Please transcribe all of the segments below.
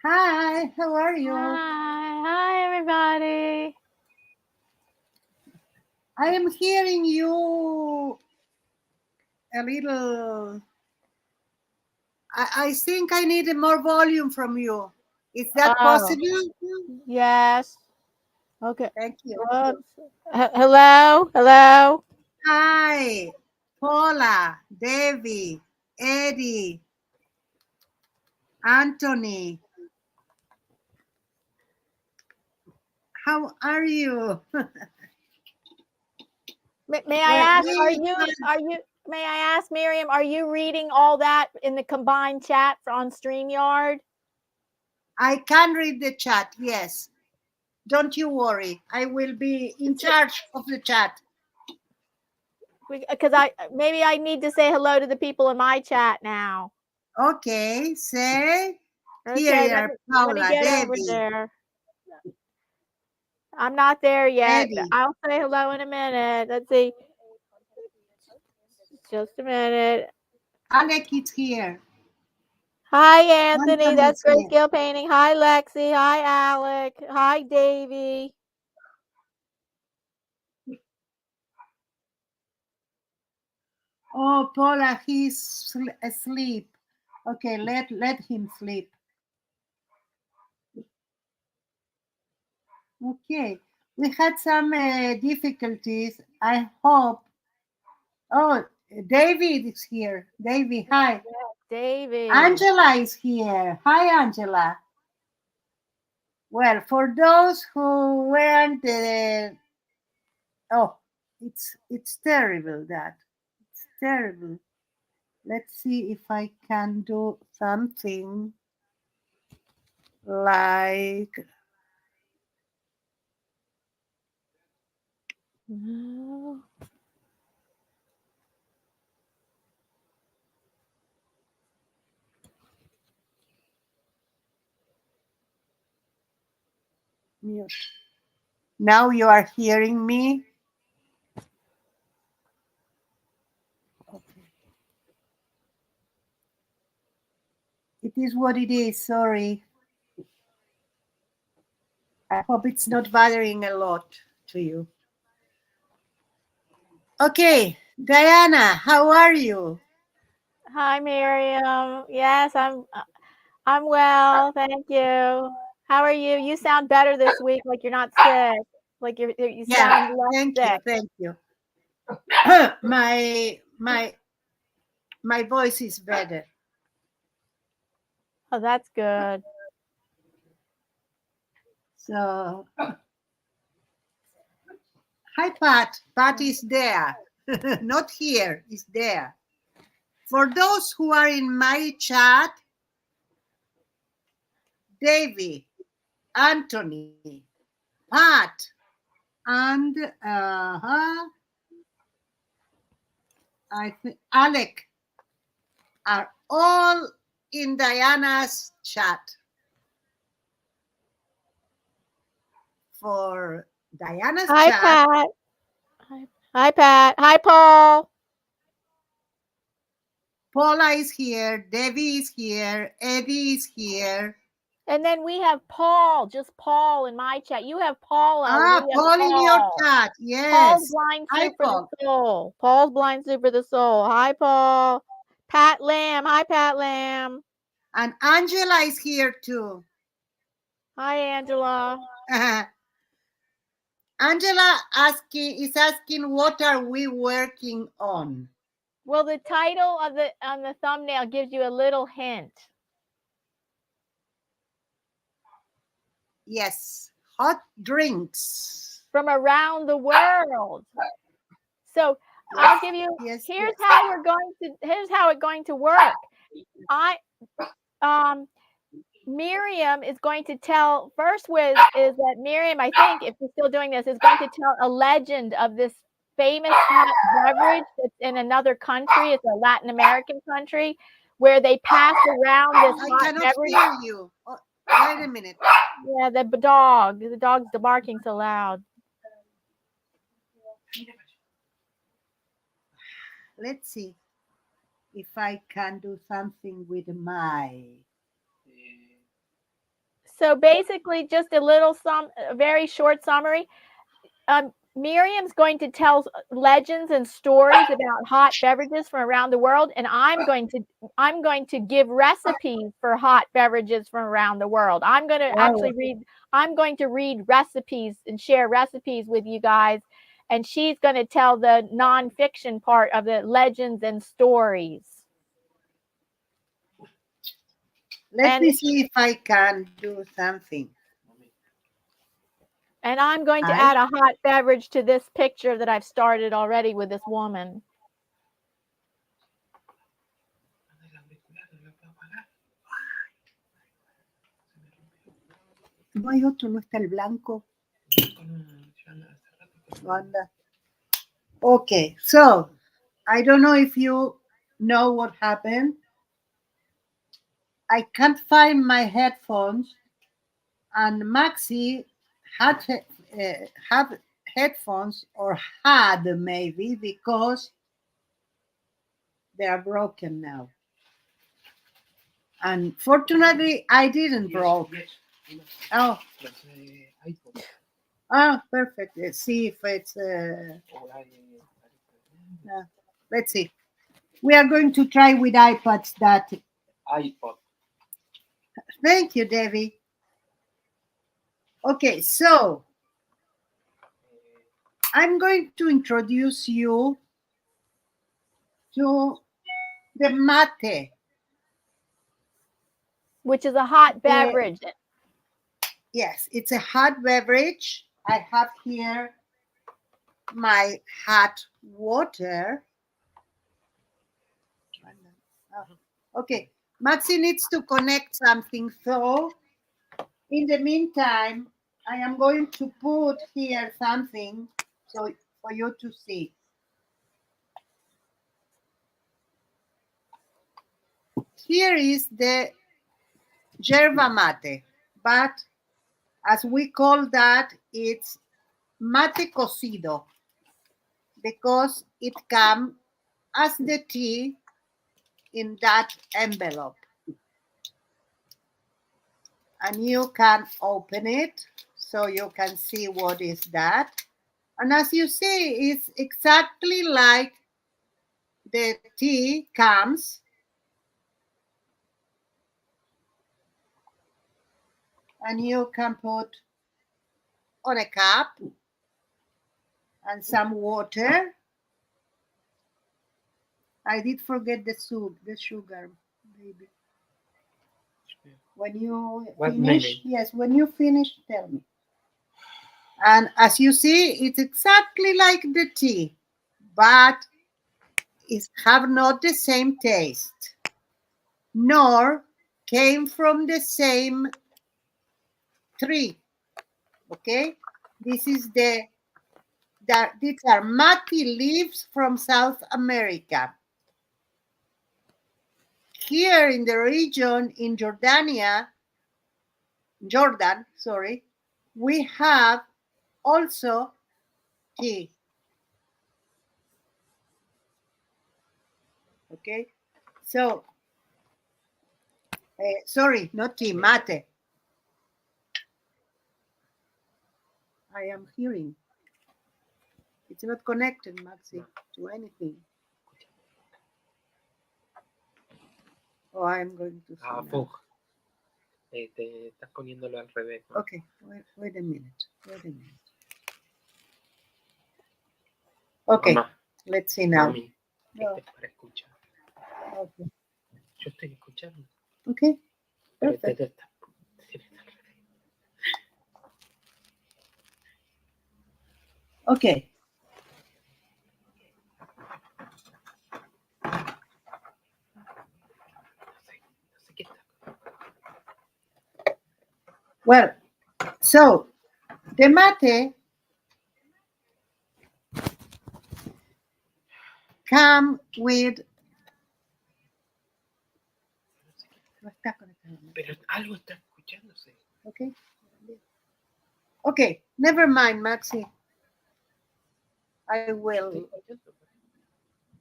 Hi, how are you? Hi, everybody. I am hearing you a little. I think I need more volume from you. Is that Oh, possible? yes. Okay. Thank you. Whoops. Hello? Hello? Hi, Paula, Debbie, Eddie, Anthony. How are you? May I Well, ask, may I ask, Miriam, are you reading all that in the combined chat on StreamYard? I can read the chat, yes. Don't you worry. I will be in charge of the chat. Because maybe I need to say hello to the people in my chat now. Okay, say. Okay, Here, let me Paula, get over Debbie, there. I'm not there yet. Eddie. I'll say hello in a minute. Let's see. Just a minute. Alec is here. Hi, Anthony. Anton That's is great here. skill painting. Hi, Lexi. Hi, Alec. Hi, Davy. Oh, Paula, he's asleep. Okay, let him sleep. Okay, we had some difficulties. I hope. Oh, David is here. David, hi. Davy. Angela is here. Hi, Angela. Well, for those who weren't, oh, it's terrible that it's terrible. Let's see if I can do something like No. mute. Now you are hearing me. Okay. It is what it is. Sorry. I hope it's not bothering a lot to you. Okay, Diana, how are you? Hi, Miriam. Yes, I'm well. Thank you. How are you? You sound better this week. Like you're not sick. Like you Yeah, sound less thank you, sick. thank you. my voice is better. Oh, that's good. So, hi, Pat. Pat is there. Not here, is there. For those who are in my chat, Davy, Anthony, Pat, and I think Alec are all in Diana's chat. For Diana's Hi, chat, Pat. Hi, Pat. Hi, Paul. Paula is here, Debbie is here, Eddie is here. And then we have Paul, just Paul in my chat. You have Paula. Paul in your chat. Yes. Paul's blind Hi, soup for Paul. the soul. Paul's blind soup for the soul. Hi, Paul. Pat Lamb. Hi, Pat Lamb. And Angela is here too. Hi, Angela. Angela is asking, what are we working on? Well, the title of on the thumbnail gives you a little hint. Yes, hot drinks from around the world. So yes, I'll give you. Yes, here's how we're going to. Here's how it's going to work. Miriam is going to tell first. Is that Miriam? I think if she's still doing this, is going to tell a legend of this famous hot beverage that's in another country. It's a Latin American country where they pass around this hot beverage. I cannot hear you. Oh, wait a minute. Yeah, the dog's barking so loud. Let's see if I can do something with my So basically, just a very short summary. Miriam's going to tell legends and stories about hot beverages from around the world, and I'm going to give recipes for hot beverages from around the world. I'm going to read recipes and share recipes with you guys, and she's going to tell the nonfiction part of the legends and stories. Let me see if I can do something. And I'm going to add a hot beverage to this picture that I've started already with this woman. No hay otro, no está el blanco. Okay, so I don't know if you know what happened. I can't find my headphones, and Maxi had headphones, or had maybe, because they are broken now. And fortunately, I didn't broke. Oh. Oh, perfect. Let's see if it's. Let's see. We are going to try with iPads that. iPod. Thank you, Debbie. Okay, so I'm going to introduce you to the mate, which is a hot beverage. Yes, it's a hot beverage. I have here my hot water. Okay, Maxi needs to connect something. So in the meantime, I am going to put here something so for you to see. Here is the yerba mate, but as we call that, it's mate cocido, because it comes as the tea in that envelope. And you can open it so you can see what is that. And as you see, it's exactly like the tea comes. And you can put on a cup and some water. I did forget the sugar, baby. When you finish, yes, when you finish, tell me. And as you see, it's exactly like the tea, but it have not the same taste, nor came from the same tree. Okay, this is these are mate leaves from South America. Here in the region in Jordan, we have also tea. Okay, so sorry, not tea, mate. I am hearing. It's not connected, Maxi, to anything. Oh, I'm going to see now. Te estás poniéndolo al revés, ¿no? Okay, wait a minute. Okay, let's see now. Mami, este es para escuchar. Okay. Yo estoy escuchando. Okay, perfect. Okay. Well, so the mate come with. Pero algo está escuchándose. Okay. Okay, never mind, Maxi. I will.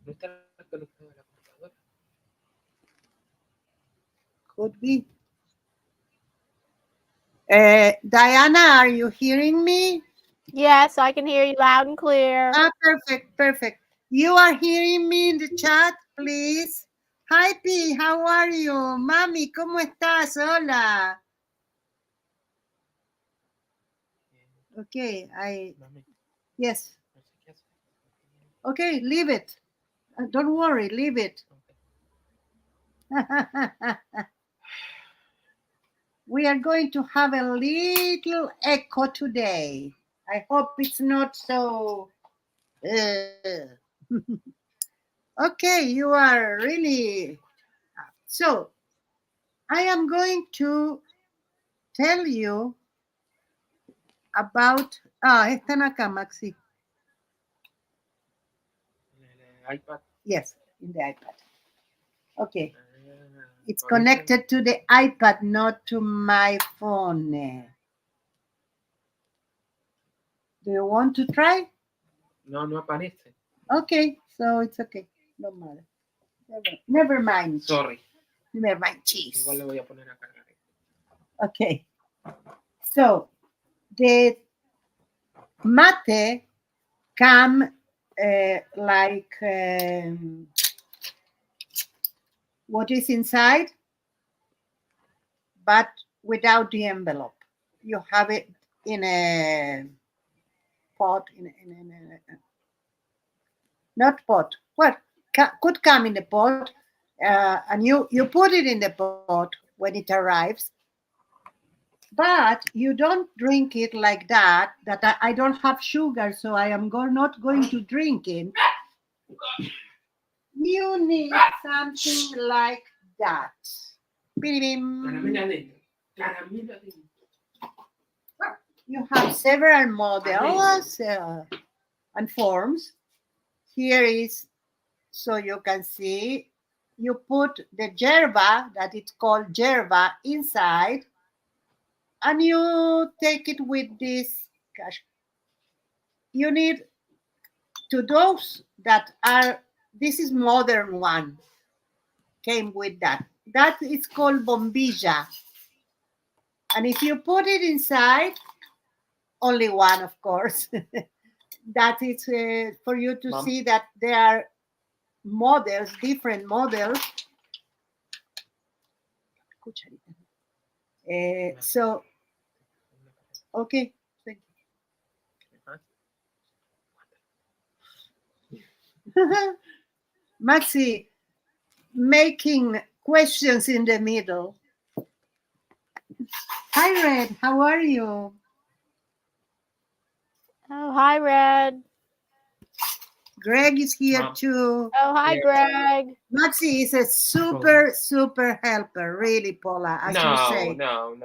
No está conectado a la computadora. Could be. Diana, are you hearing me? Yes, I can hear you loud and clear. Ah, perfect, perfect. You are hearing me in the chat, please. Hi, P, how are you? Mami, ¿cómo estás? Hola. Okay, Mami, yes. no sé qué hacer. Okay, leave it. Don't worry, leave it. We are going to have a little echo today. I hope it's not so. Okay, you are really. So, I am going to tell you about. Están acá, Maxi. En el iPad. Yes, in the iPad. Okay, it's ahorita- connected to the iPad, not to my phone. Do you want to try? No, no aparece. Okay, so it's okay. No matter. Never mind. Sorry. Never mind. Cheese. Igual le voy a poner a cargar. Okay. So the mate come like what is inside, but without the envelope. You have it in a pot, not pot. Well, could come in the pot, and you put it in the pot when it arrives. But you don't drink it like that. That I don't have sugar, so I am not going to drink it. You need something like that. Caramela Caramela You have several models and forms. Here is, so you can see, you put the yerba, that it's called yerba, inside, and you take it with this cash. You need to those that are, this is modern one, came with that. That is called bombilla. And if you put it inside, only one, of course, that is for you to Mom. see that there are models, different models. So, okay, thank you. Maxi, making questions in the middle. Hi, Red, how are you? Oh, hi, Red. Greg is here Mom. too. Oh, hi, Yes. Greg. Maxi is a super helper, really, Paula, as you say. No.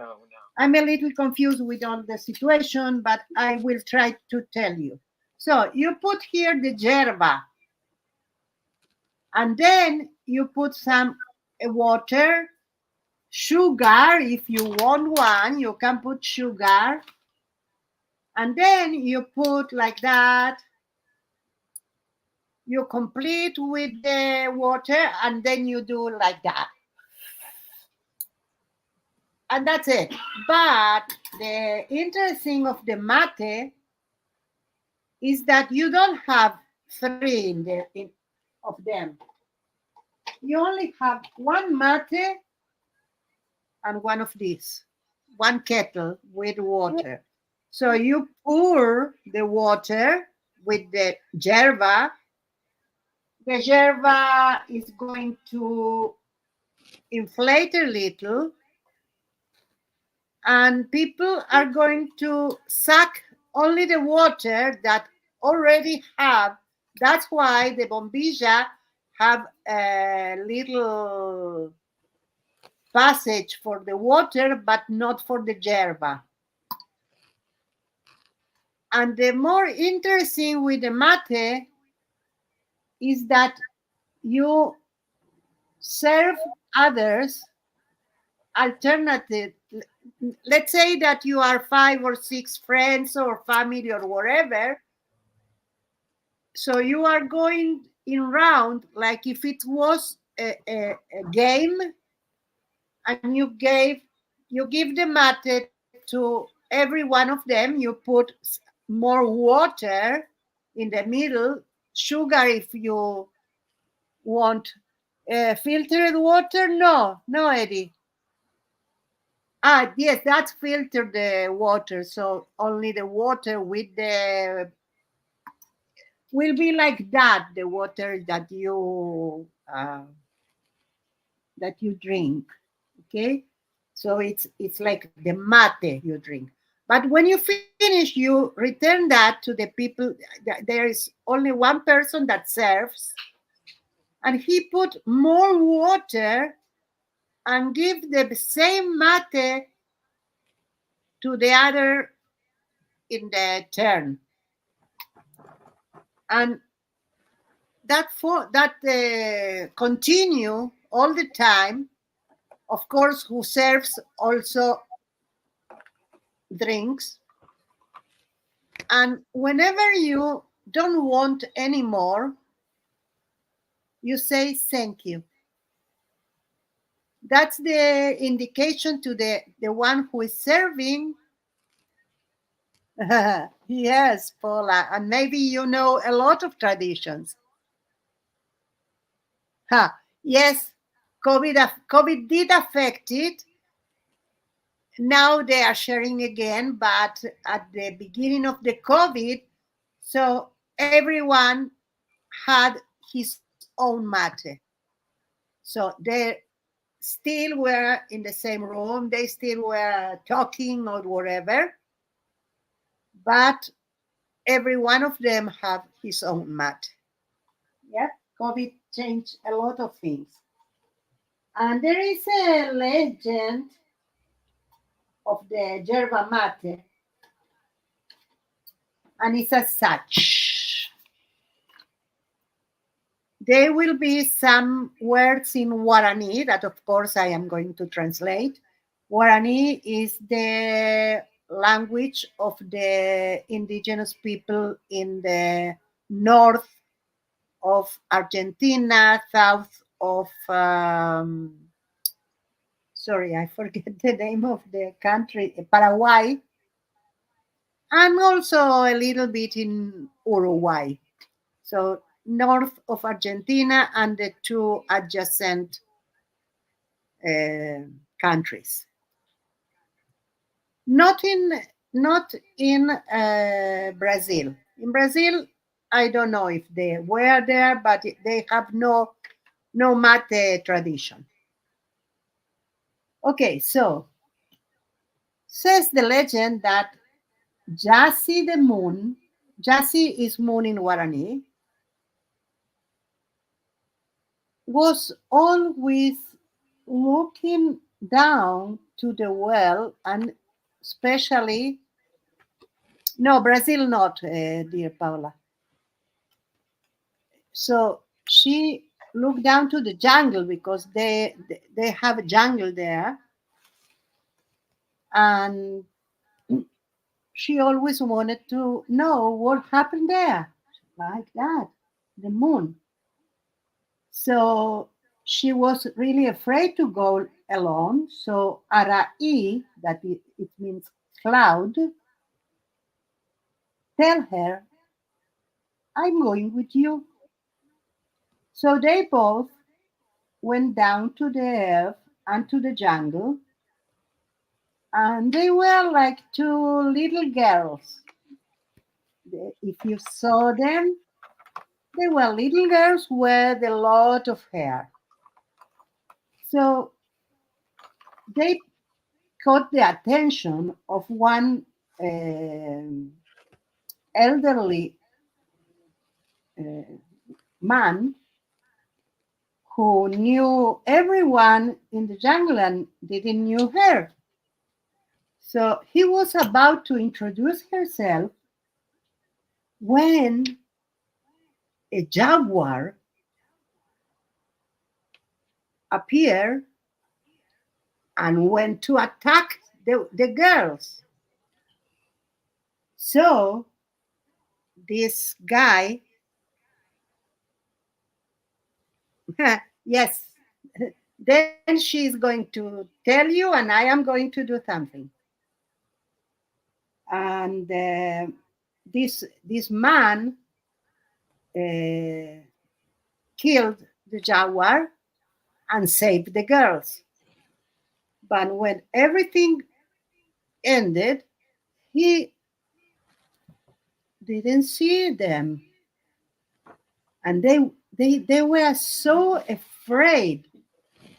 I'm a little confused with all the situation, but I will try to tell you. So you put here the yerba, and then you put some water, sugar. If you want one, you can put sugar, and then you put like that. You complete with the water, and then you do like that. And that's it. But the interesting of the mate is that you don't have three of them. You only have one mate and one of these, one kettle with water. So you pour the water with the yerba. The yerba is going to inflate a little, and people are going to suck only the water that already have. That's why the bombilla have a little passage for the water, but not for the yerba. And the more interesting with the mate is that you serve others alternative. Let's say that you are 5 or 6 friends or family or whatever. So you are going in round like if it was a game, and you give the mate to every one of them, you put more water in the middle, sugar if you want. Filtered water? No, Eddie. Yes, that's filtered water. So only the water with the will be like that. The water that you drink. Okay, so it's like the mate you drink. But when you finish, you return that to the people. There is only one person that serves, and he put more water and give the same mate to the other in the turn. And that continue all the time. Of course, who serves also drinks. And whenever you don't want anymore, you say thank you. That's the indication to the one who is serving. Yes, Paula, and maybe you know a lot of traditions. Yes, COVID did affect it. Now they are sharing again, but at the beginning of the COVID, so everyone had his own mate. So they still were in the same room, they still were talking or whatever, but every one of them have his own mate. Yeah, COVID changed a lot of things. And there is a legend of the yerba mate, and it's as such. There will be some words in Guarani that, of course, I am going to translate. Guarani is the language of the indigenous people in the north of Argentina, south of, sorry, I forget the name of the country, Paraguay, and also a little bit in Uruguay. So north of Argentina and the two adjacent countries. Not in Brazil. In Brazil, I don't know if they were there, but they have no mate tradition. Okay, so says the legend that Yasi the moon, Yasi is moon in Guarani, was always looking down to the well, and especially, no, Brazil not, dear Paula. So she looked down to the jungle because they have a jungle there, and she always wanted to know what happened there, like that, the moon. So she was really afraid to go alone. So Arai, that it means cloud, tell her, I'm going with you. So they both went down to the earth and to the jungle, and they were like two little girls. If you saw them, they were little girls with a lot of hair. So they caught the attention of one elderly man who knew everyone in the jungle and didn't know her. So he was about to introduce herself when a jaguar appeared and went to attack the girls. So this guy, yes, then she's going to tell you, and I am going to do something. and this man killed the jaguar and saved the girls. But when everything ended, he didn't see them, and they were so afraid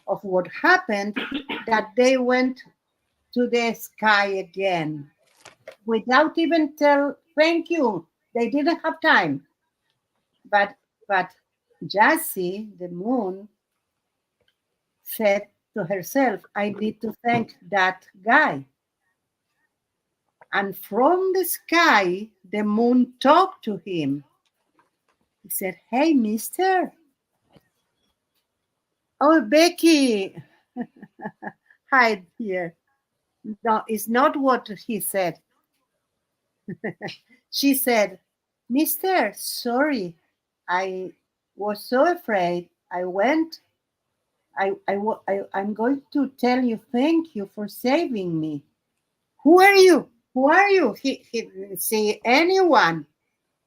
of what happened that they went to the sky again without even tell thank you. They didn't have time. But Jassy, the moon, said to herself, I need to thank that guy. And from the sky, the moon talked to him. He said, hey, mister. Oh, Becky, hide here. No, it's not what he said. She said, mister, sorry. I was so afraid. I'm going to tell you thank you for saving me. Who are you? Who are you? He didn't see anyone.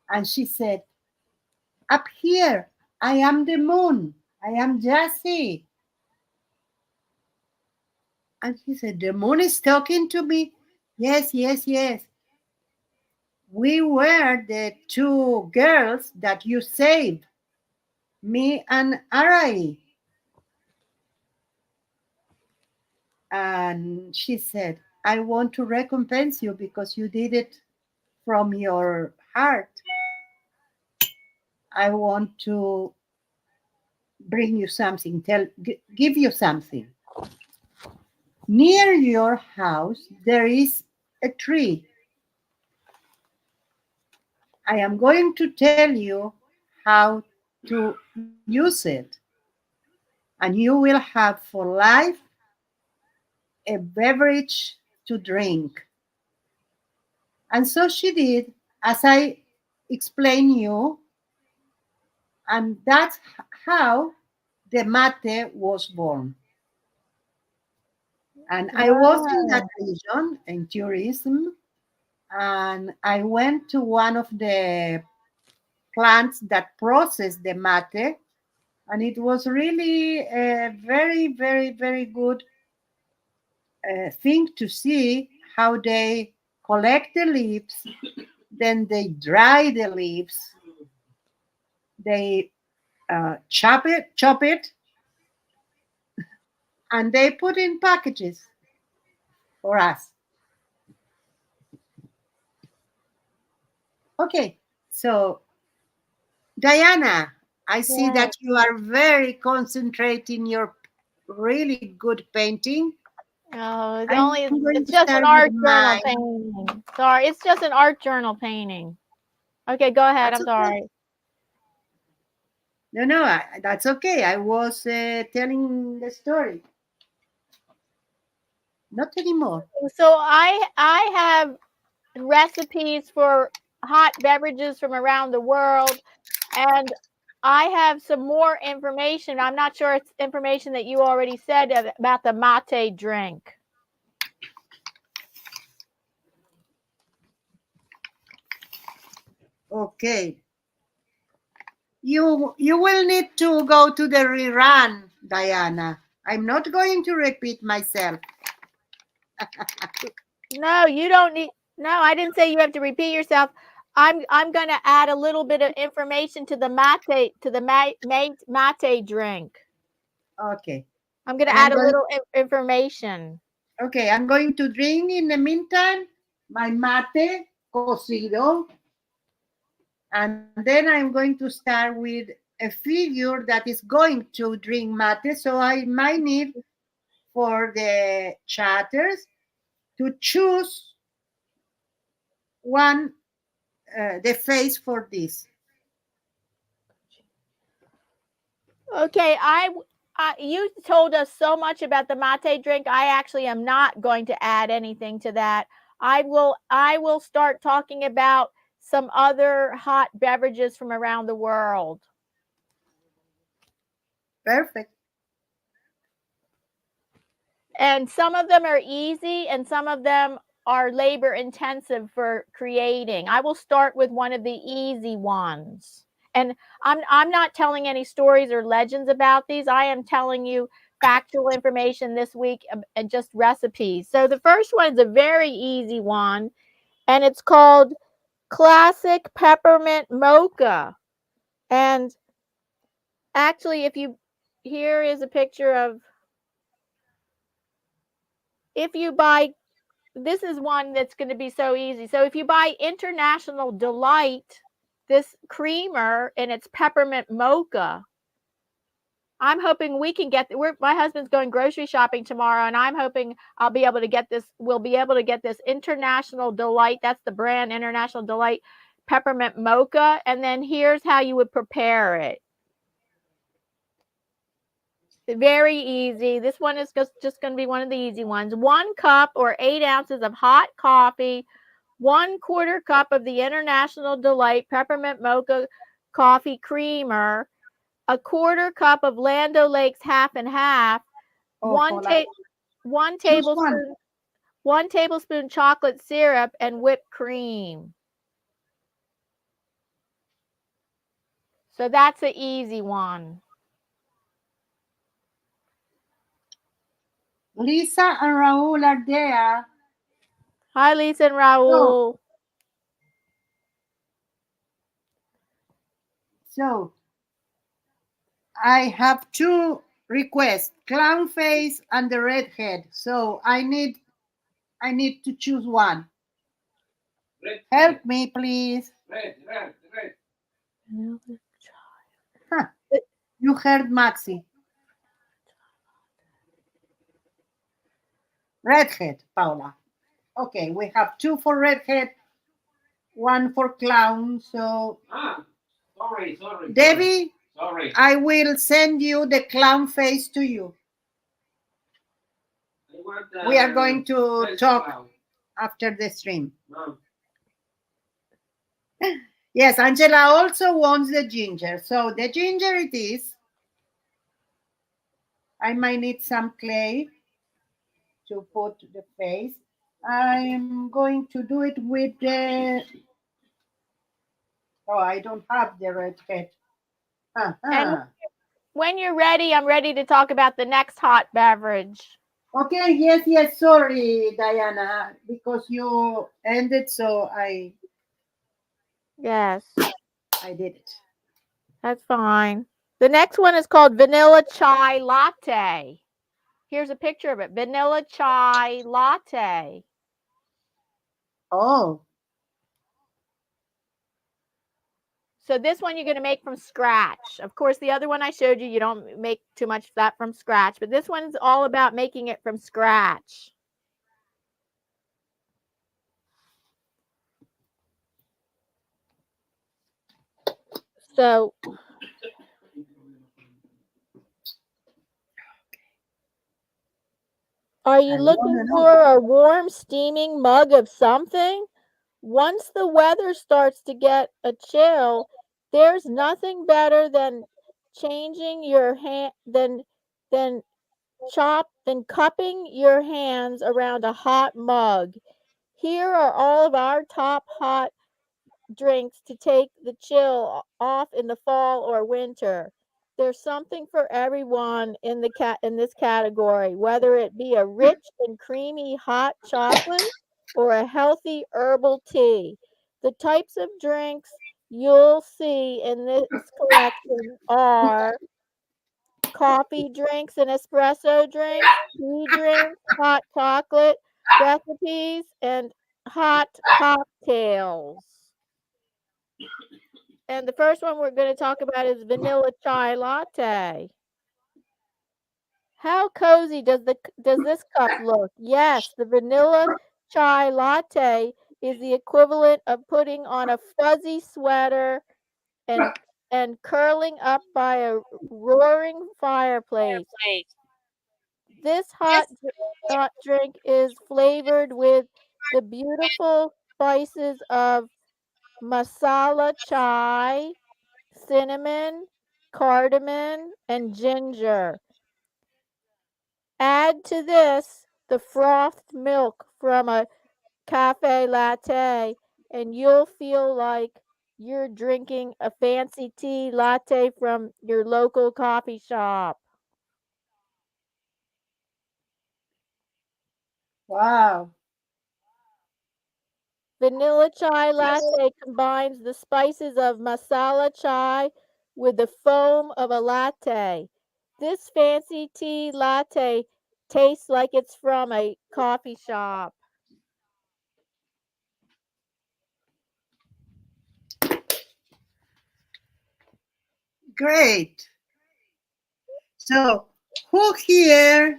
And she said, up here, I am the moon. I am Jassy. And he said, the moon is talking to me. Yes, yes, yes. We were the two girls that you saved, me and Arai. And she said, I want to recompense you because you did it from your heart. I want to bring you something, give you something. Near your house, there is a tree. I am going to tell you how to use it. And you will have for life a beverage to drink. And so she did, as I explained you, and that's how the mate was born. And I was in that region in tourism, and I went to one of the plants that process the mate, and it was really a very, very, very good thing to see how they collect the leaves, then they dry the leaves, they chop it, and they put in packages for us. Okay, so Diana, I see Yeah. that you are very concentrating your really good painting. Oh, it's I'm only going it's to just an start with art journal mine. painting. Sorry, it's just an art journal painting. Okay, go ahead. That's I'm okay. sorry. No, no, that's okay. I was telling the story. Not anymore. So I have recipes for hot beverages from around the world, and I have some more information. I'm not sure it's information that you already said about the mate drink. Okay. You will need to go to the rerun, Diana. I'm not going to repeat myself. No, you don't need. No, I didn't say you have to repeat yourself. I'm going to add a little bit of information to the mate drink. Okay. I'm going to And I'm add a going little information. Okay, I'm going to drink in the meantime my mate cocido, and then I'm going to start with a figure that is going to drink mate. So I might need for the chatters to choose one, the face for this. Okay, you told us so much about the mate drink. I actually am not going to add anything to that. I will start talking about some other hot beverages from around the world. Perfect. And some of them are easy and some of them are labor intensive for creating. I will start with one of the easy ones. And I'm not telling any stories or legends about these. I am telling you factual information this week and just recipes. So the first one is a very easy one, and it's called Classic Peppermint Mocha. And actually, here is a picture of, if you buy, this is one that's going to be so easy. So if you buy International Delight, this creamer, and it's peppermint mocha, I'm hoping we can get, my husband's going grocery shopping tomorrow, and I'm hoping I'll be able to get this, we'll be able to get this International Delight, that's the brand, International Delight peppermint mocha. And then here's how you would prepare it. Very easy. This one is just going to be one of the easy ones. 1 cup or 8 ounces of hot coffee, 1/4 cup of the International Delight peppermint mocha coffee creamer, 1/4 cup of Land O'Lakes half and half, one tablespoon chocolate syrup, and whipped cream. So that's an easy one. Lisa and Raul are there. Hi, Lisa and Raul. So I have 2 requests: clown face and the redhead. So I need to choose one. Help me, please. Red. Huh. You heard Maxi. Redhead, Paula. Okay, we have 2 for redhead, 1 for clown. So Sorry. Debbie, Sorry. I will send you the clown face to you. We are going to talk after the stream. Yes, Angela also wants the ginger. So the ginger it is. I might need some clay to put the face. I'm going to do it with the, oh, I don't have the red head. And when you're ready, I'm ready to talk about the next hot beverage. Okay, yes, sorry, Diana, because you ended, so Yes, I did it. that's fine. The next one is called Vanilla Chai Latte. Here's a picture of it. Vanilla Chai Latte. Oh. So this one you're going to make from scratch. Of course, the other one I showed you, you don't make too much of that from scratch. But this one's all about making it from scratch. So are you looking for a warm, steaming mug of something? Once the weather starts to get a chill, there's nothing better than changing your hand than cupping your hands around a hot mug. Here are all of our top hot drinks to take the chill off in the fall or winter. There's something for everyone in this category, whether it be a rich and creamy hot chocolate or a healthy herbal tea. The types of drinks you'll see in this collection are coffee drinks and espresso drinks, tea drinks, hot chocolate recipes, and hot cocktails. And the first one we're going to talk about is vanilla chai latte. How cozy does this cup look? Yes, the vanilla chai latte is the equivalent of putting on a fuzzy sweater and curling up by a roaring fireplace. This hot drink is flavored with the beautiful spices of masala chai, cinnamon, cardamom, and ginger. Add to this the frothed milk from a cafe latte, and you'll feel like you're drinking a fancy tea latte from your local coffee shop. Wow. Vanilla chai latte combines the spices of masala chai with the foam of a latte. This fancy tea latte tastes like it's from a coffee shop. Great. So, who here?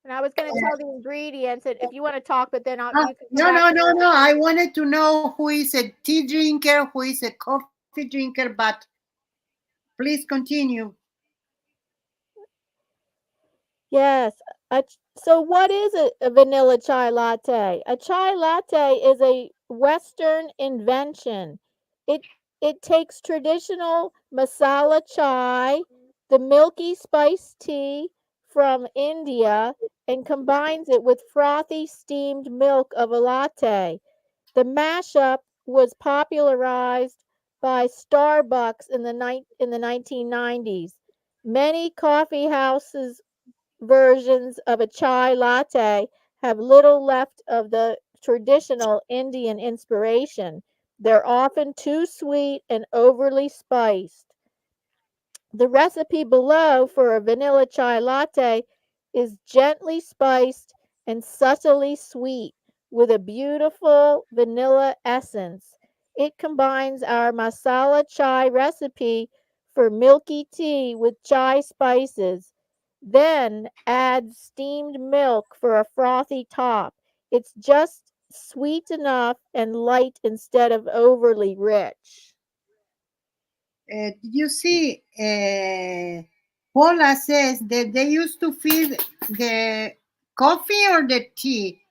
And I was going to tell the ingredients, and if you want to talk, but then you can come No, back. no. I wanted to know who is a tea drinker, who is a coffee drinker, but please continue. Yes. So, what is a vanilla chai latte? A chai latte is a Western invention. It it takes traditional masala chai, the milky spiced tea from India, and combines it with frothy steamed milk of a latte. The mashup was popularized by Starbucks in the 1990s. Many coffee houses versions of a chai latte have little left of the traditional Indian inspiration. They're often too sweet and overly spiced. The recipe below for a vanilla chai latte is gently spiced and subtly sweet with a beautiful vanilla essence. It combines our masala chai recipe for milky tea with chai spices, then adds steamed milk for a frothy top. It's just sweet enough and light instead of overly rich. Did you see? Paula says that they used to feed the coffee or the tea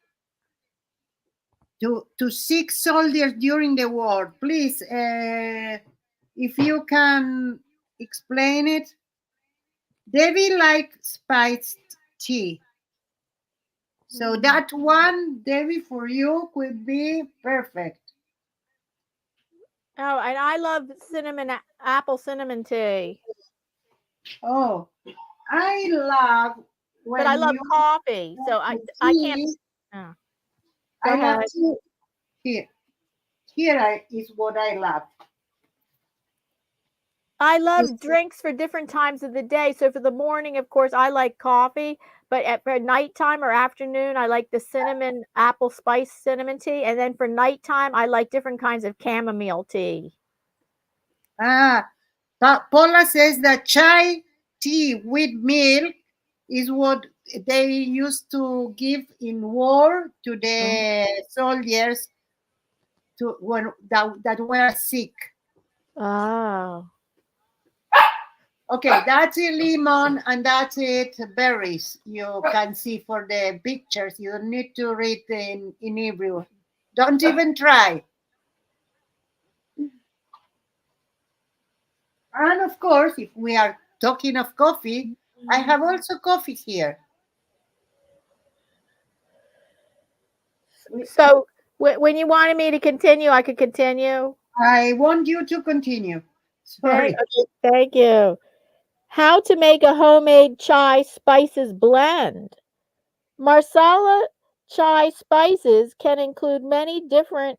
to sick soldiers during the war. Please, if you can explain it. Debbie likes spiced tea. So that one, Debbie, for you could be perfect. Oh, and I love apple cinnamon tea. Oh, I love But I when love you coffee, so I can't. tea. Oh, go I love ahead. tea. Here, is what I love. I love It's, drinks for different times of the day. So for the morning, of course, I like coffee. But for nighttime or afternoon, I like the cinnamon apple spice cinnamon tea. And then for nighttime, I like different kinds of chamomile tea. ah, Paula says that chai tea with milk is what they used to give in war to the soldiers to when that were sick. Oh. Okay, that's it, lemon, and that's it, berries. You can see for the pictures. You don't need to read in Hebrew. Don't even try. And of course, if we are talking of coffee, I have also coffee here. So when you wanted me to continue, I could continue. I want you to continue. Sorry. Thank you. How to make a homemade chai spices blend. Marsala chai spices can include many different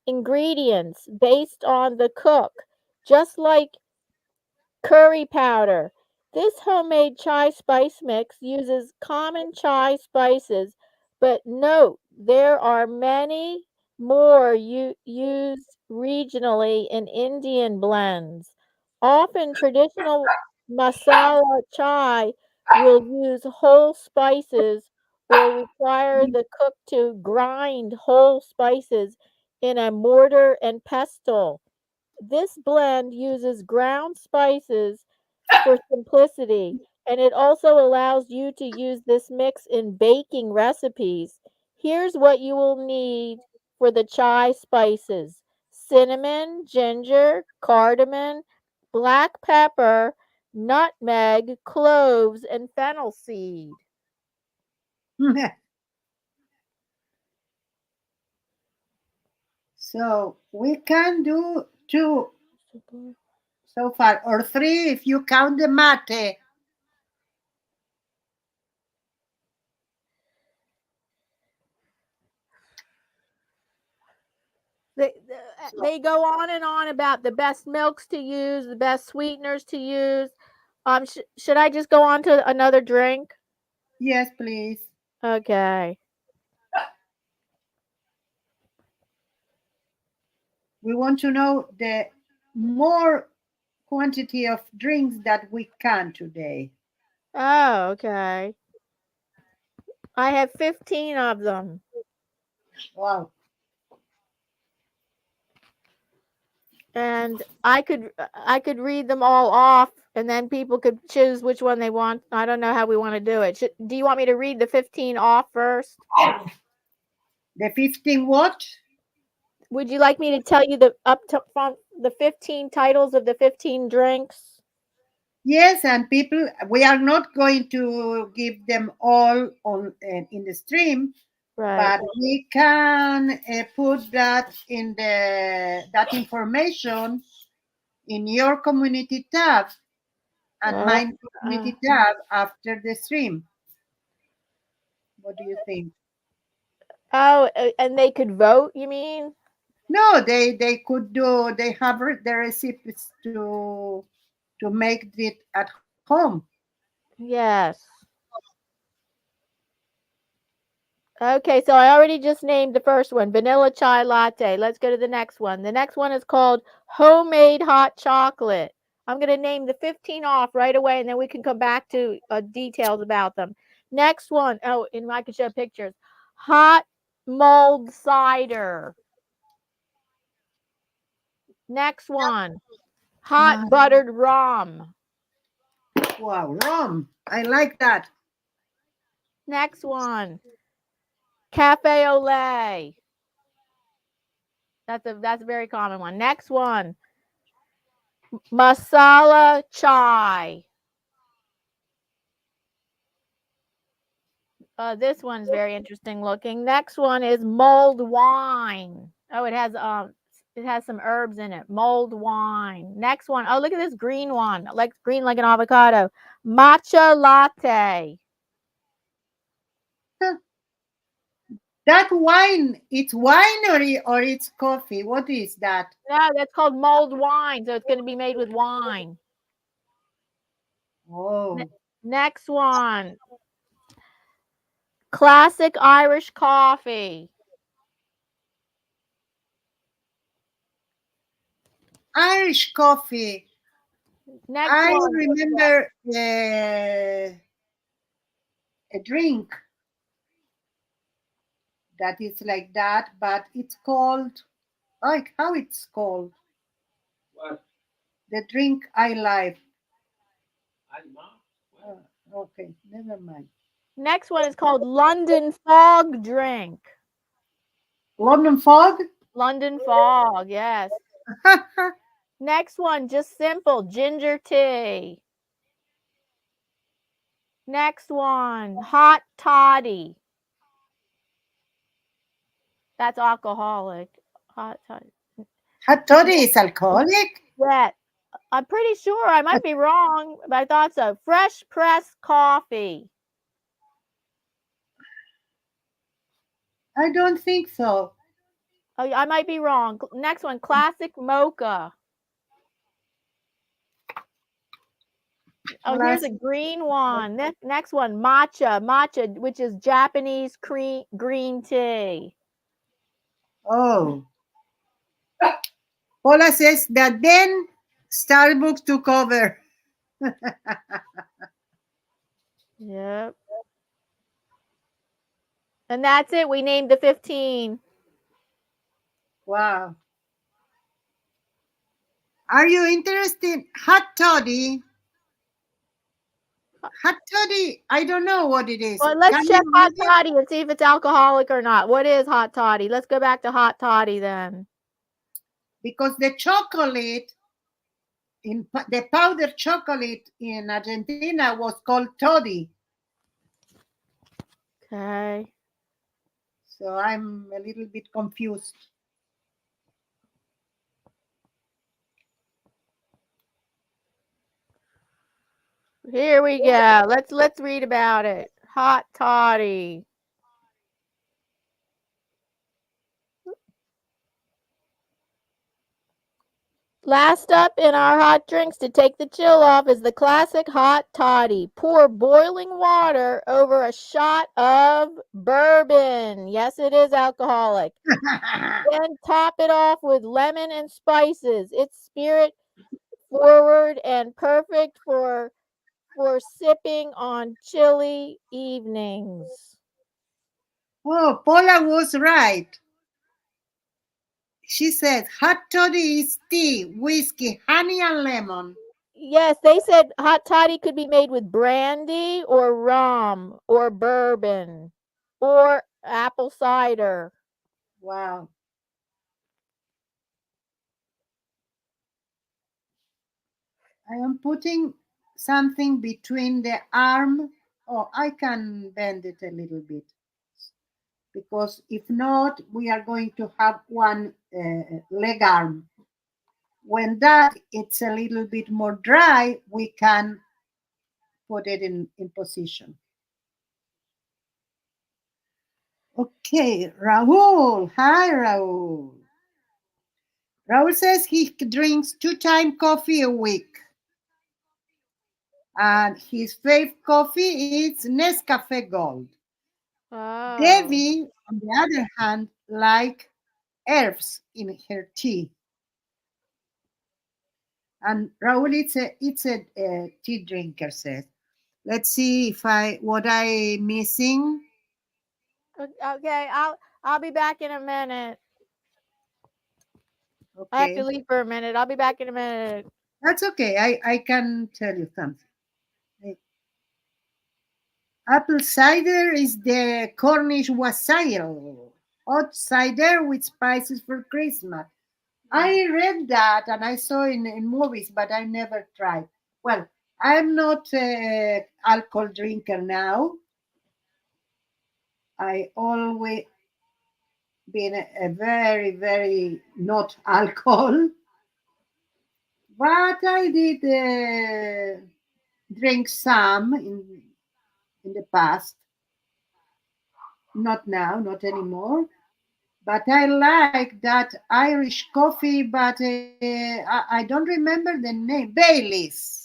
ingredients based on the cook, just like curry powder. This homemade chai spice mix uses common chai spices, but note there are many more used regionally in Indian blends. Often traditional masala chai will use whole spices or require the cook to grind whole spices in a mortar and pestle. This blend uses ground spices for simplicity, and it also allows you to use this mix in baking recipes. Here's what you will need for the chai spices: cinnamon, ginger, cardamom, black pepper, nutmeg, cloves, and fennel seed. So we can do 2 so far, or 3 if you count the mate. They go on and on about the best milks to use, the best sweeteners to use. Should I just go on to another drink? Yes, please. Okay. We want to know the more quantity of drinks that we can today. Oh, okay. I have 15 of them. Wow. And I could read them all off, and then people could choose which one they want. I don't know how we want to do it. Do you want me to read the 15 off first? The 15 what? Would you like me to tell you the front the 15 titles of the 15 drinks? Yes, and people, we are not going to give them all on in the stream, Right. but we can put that in that information in your community tab and my community tab after the stream. What do you think? Oh, and they could vote, you mean? No, they could do. They have the recipes to make it at home. Yes. Okay, so I already just named the first one, vanilla chai latte. Let's go to the next one. The next one is called homemade hot chocolate. I'm going to name the 15 off right away, and then we can come back to details about them. Next one, oh, and I can show pictures. Hot mulled cider. Next one, hot buttered rum. Wow, rum. I like that. Next one, cafe au lait. That's a very common one. Next one, masala chai. This one's very interesting looking. Next one is mulled wine. Oh, it has some herbs in it. Mulled wine. Next one. Oh, look at this green one. Like green like an avocado. Matcha latte. That wine, it's wine or it's coffee? What is that? No, that's called mulled wine. So it's going to be made with wine. Oh. Next one. Classic Irish coffee. Irish coffee. Next I one. remember a drink that is like that, but it's called, like, how it's called? What? The drink I like. What? Okay, never mind. Next one is called London Fog drink. London Fog? London Fog, yes. Next one, just simple, ginger tea. Next one, hot toddy. That's alcoholic. Hot toddy. Hot toddy is alcoholic? Yeah, I'm pretty sure. I might be wrong, but I thought so. Fresh pressed coffee. I don't think so. Oh, I might be wrong. Next one, classic mocha. Oh, here's a green one. Next one, matcha, which is Japanese green tea. Oh. Paula says that then Starbucks took over. Yep. And that's it. We named the 15. Wow. Are you interested? Hot toddy. Hot toddy, I don't know what it is. Well, let's check hot toddy and see if it's alcoholic or not. What is hot toddy? Let's go back to hot toddy then. Because the chocolate, the powdered chocolate in Argentina was called toddy. Okay. So I'm a little bit confused. Here we go. Let's read about it. Hot toddy. Last up in our hot drinks to take the chill off is the classic hot toddy. Pour boiling water over a shot of bourbon. Yes, it is alcoholic. Then top it off with lemon and spices. It's spirit forward and perfect for sipping on chilly evenings. Oh, Paula was right. She said hot toddy is tea, whiskey, honey, and lemon. Yes, they said hot toddy could be made with brandy or rum or bourbon or apple cider. Wow. I am putting something between the arm. Oh, I can bend it a little bit because if not, we are going to have one leg arm. When that it's a little bit more dry, we can put it in position. Okay, Raul. Hi, Raul. Raul says he drinks 2 times coffee a week. And his favorite coffee is Nescafe Gold. Oh. Debbie, on the other hand, like herbs in her tea. And Raul, it's a tea drinker. Says, let's see if what I missing. Okay, I'll be back in a minute. I have to Okay, leave for a minute. I'll be back in a minute. that's okay. I can tell you something. Apple cider is the Cornish wassail, hot cider with spices for Christmas. I read that and I saw in movies, but I never tried. Well, I'm not an alcohol drinker now. I always been a very, very not alcohol, but I did drink some in the past. Not now, not anymore. But I like that Irish coffee, but I don't remember the name. Baileys.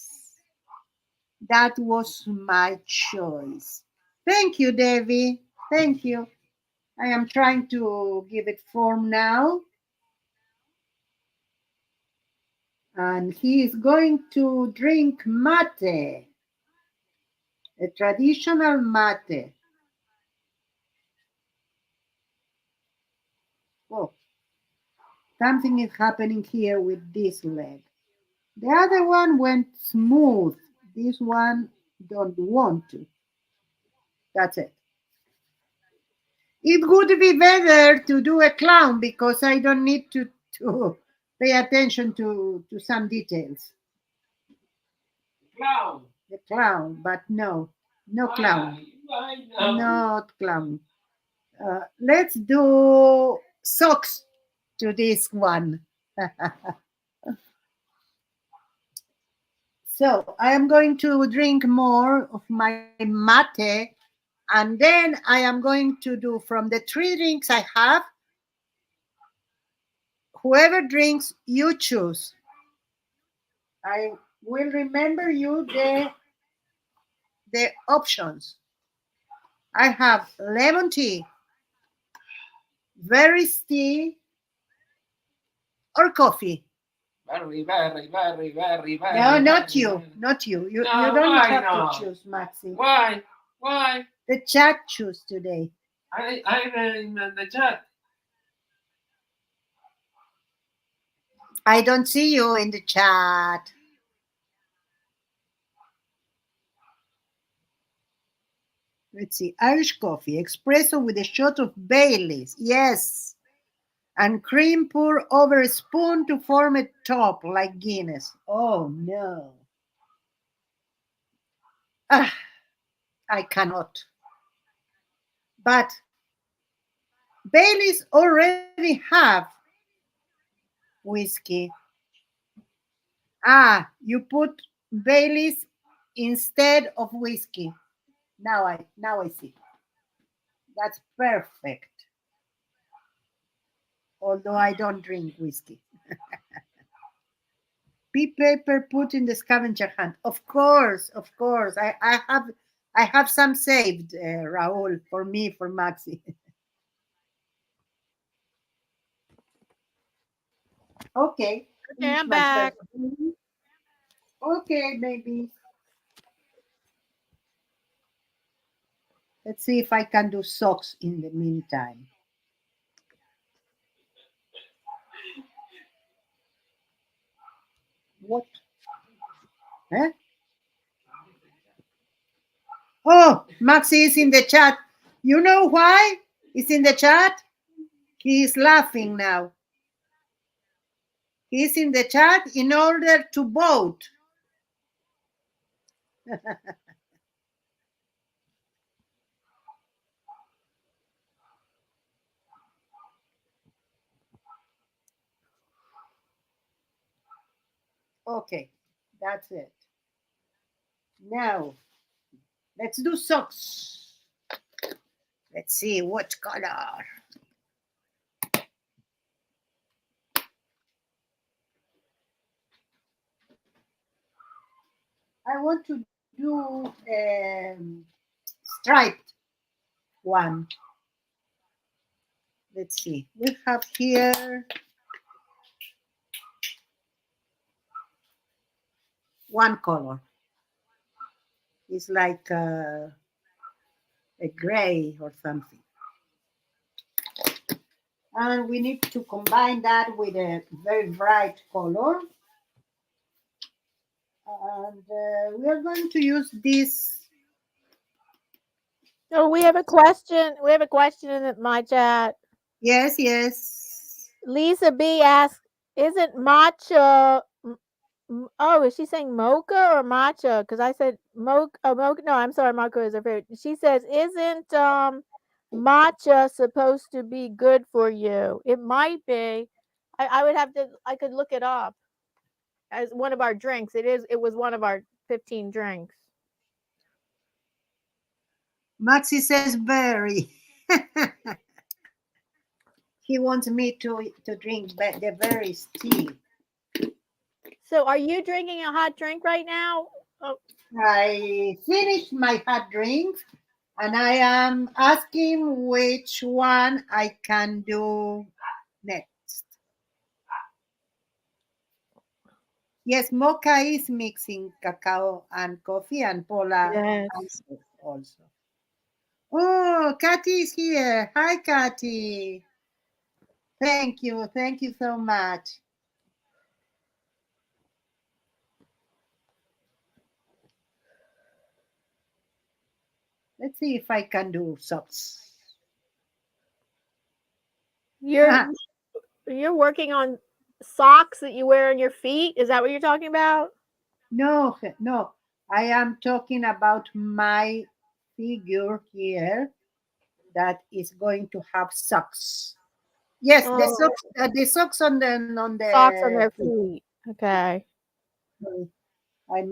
That was my choice. Thank you, Debbie. Thank you. I am trying to give it form now. And he is going to drink mate, a traditional mate. Oh, something is happening here with this leg. The other one went smooth. This one don't want to. That's it. It would be better to do a clown because I don't need to pay attention to some details. Clown. The clown, but no, no clown, Why no? not clown. Let's do socks to this one. So I am going to drink more of my mate, and then I am going to do from the 3 drinks I have. Whoever drinks, you choose. I will remember you the options. I have lemon tea, berry tea, or coffee. Very. No, not you, not you. You No, don't why have not? to choose, Maxi. Why? Why? The chat choose today. I'm in the chat. I don't see you in the chat. Let's see. Irish coffee, espresso with a shot of Baileys. Yes. And cream pour over a spoon to form a top like Guinness. Oh no. Ah, I cannot. But Baileys already have whiskey. Ah, you put Baileys instead of whiskey. Now I see. That's perfect. Although I don't drink whiskey. Pea paper put in the scavenger hunt. Of course, of course. I have some saved, Raul, for me, for Maxi. Okay. Okay, I'm back. Okay, baby. Let's see if I can do socks in the meantime. What? Huh? Oh, Maxi is in the chat. You know why? He's in the chat. He is laughing now. He's in the chat in order to vote. Okay, that's it. Now, let's do socks. Let's see what color. I want to do striped one. Let's see. We have here one color. It's like a gray or something. And we need to combine that with a very bright color. And we are going to use this. Oh, we have a question. We have a question in my chat. Yes, yes. Lisa B asks, "Isn't matcha? Oh, is she saying mocha or matcha? Because I said mocha. Oh, mocha. No, I'm sorry, mocha is her favorite. She says, "Isn't matcha supposed to be good for you?" It might be. I would have to. I could look it up as one of our drinks. It is. It was one of our 15 drinks. Maxi says berry. He wants me to drink the berries tea. So, are you drinking a hot drink right now? Oh. I finished my hot drink and I am asking which one I can do next. Yes, Mocha is mixing cacao and coffee, and Paula Yes. also. Oh, Kathy is here. Hi, Kathy. Thank you. Thank you so much. Let's see if I can do socks. You're working on socks that you wear on your feet? Is that what you're talking about? No, no. I am talking about my figure here that is going to have socks. Yes, the socks on Socks on the their feet. Okay. I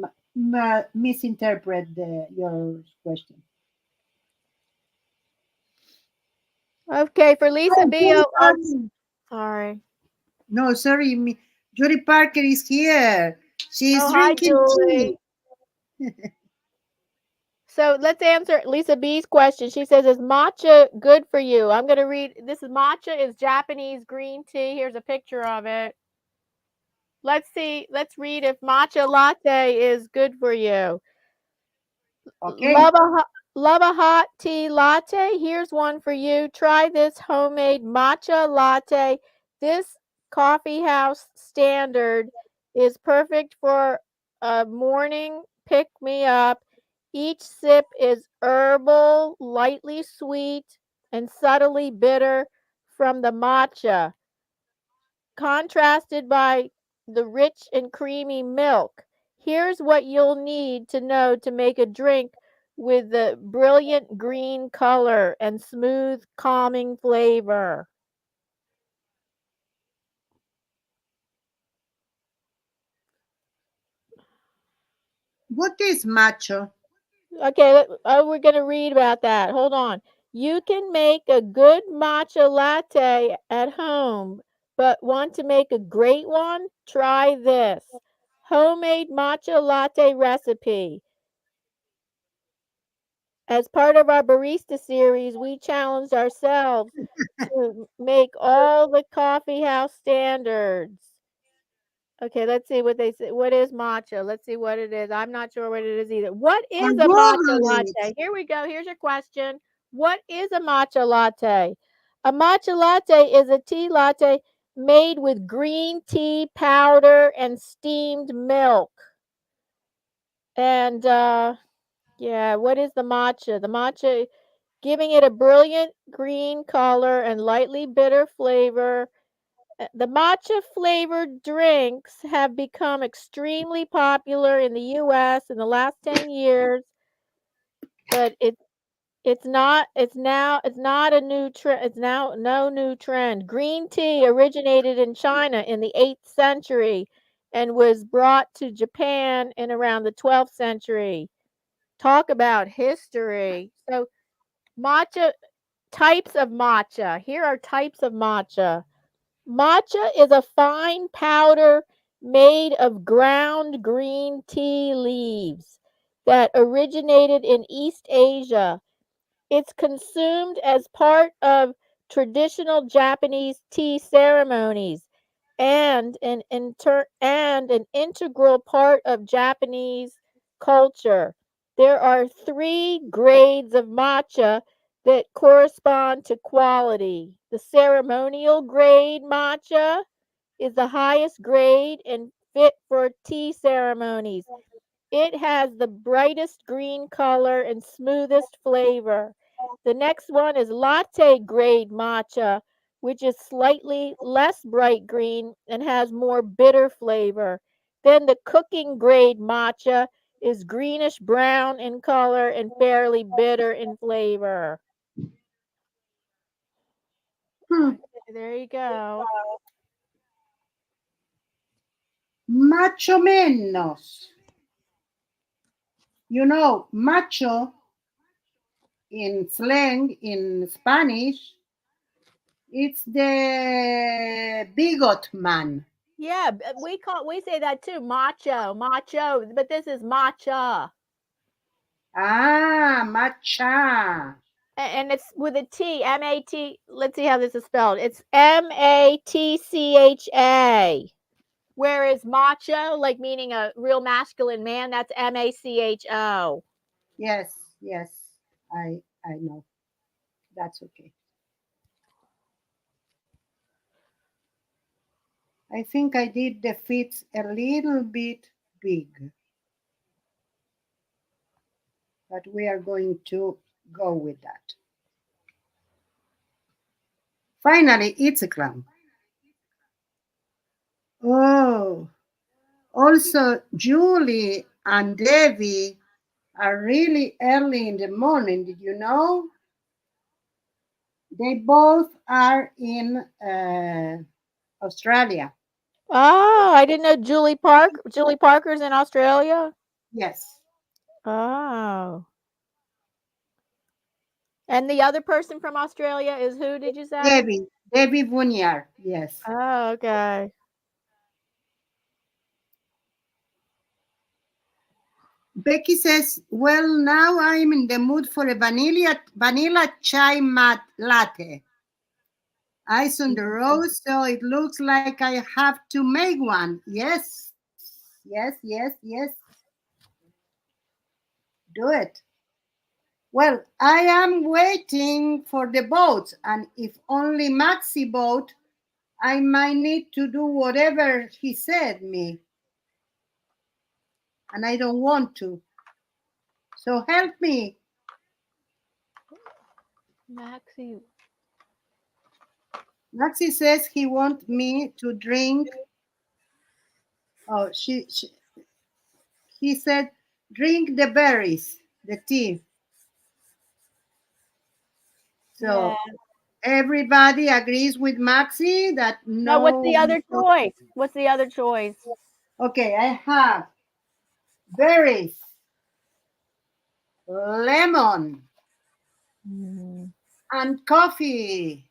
misinterpret your question. Okay, for Lisa B. Sorry. No, sorry, Judy Parker is here. She's Hi, drinking Julie. So let's answer Lisa B's question. She says, "Is matcha good for you?" I'm going to read. This is matcha is Japanese green tea. Here's a picture of it. Let's see. Let's read if matcha latte is good for you. Okay. Love a hot tea latte? Here's one for you. Try this homemade matcha latte. This coffee house standard is perfect for a morning pick me up. Each sip is herbal, lightly sweet, and subtly bitter from the matcha, contrasted by the rich and creamy milk. Here's what you'll need to know to make a drink with the brilliant green color and smooth, calming flavor. What is macho? Okay, we're going to read about that. Hold on. You can make a good matcha latte at home, but want to make a great one? Try this. Homemade matcha latte recipe. As part of our barista series, we challenged ourselves to make all the coffee house standards. Okay, let's see what they say. What is matcha? Let's see what it is. I'm not sure what it is either. What Or is a matcha Google it. latte? Here we go. Here's your question. What is a matcha latte? A matcha latte is a tea latte made with green tea powder and steamed milk. And yeah, what is the matcha? The matcha, giving it a brilliant green color and lightly bitter flavor. The matcha flavored drinks have become extremely popular in the US in the last 10 years, but it's not a new trend. It's now no new trend. Green tea originated in China in the 8th century and was brought to Japan in around the 12th century. Talk about history. So matcha, types of matcha. Here are types of matcha. Matcha is a fine powder made of ground green tea leaves that originated in East Asia. It's consumed as part of traditional Japanese tea ceremonies and an integral part of Japanese culture. There are 3 grades of matcha that correspond to quality. The ceremonial grade matcha is the highest grade and fit for tea ceremonies. It has the brightest green color and smoothest flavor. The next one is latte grade matcha, which is slightly less bright green and has more bitter flavor. Then the cooking grade matcha is greenish brown in color and fairly bitter in flavor. Hmm. There you go. Macho menos. You know, macho in slang in Spanish, it's the bigot man. Yeah, we say that too, macho, but this is matcha. Ah, matcha. And it's with a T, M-A-T. Let's see how this is spelled. It's M-A-T-C-H-A. Whereas macho, like meaning a real masculine man, that's M-A-C-H-O. Yes, yes, I know. That's okay. I think I did the fits a little bit big, but we are going to go with that. Finally, it's a clown. Oh, also Julie and Debbie are really early in the morning. Did you know? They both are in Australia. Oh, I didn't know Julie Parker's in Australia. Yes, Oh. And the other person from Australia is who, did you say? Debbie Bunyar. Yes. Oh, okay. Becky says, "Well, now I'm in the mood for a vanilla chai mat latte. Ice on the rose, so it looks like I have to make one. Yes, yes, yes, yes. Do it. Well, I am waiting for the boats, and if only Maxi boat, I might need to do whatever he said me, and I don't want to. So help me." Maxie. Maxi says he wants me to drink. Oh, he said, drink the berries, the tea. Yeah. So everybody agrees with Maxi that Now, what's no. the other choice? What's the other choice? Okay, I have berries, lemon, and coffee.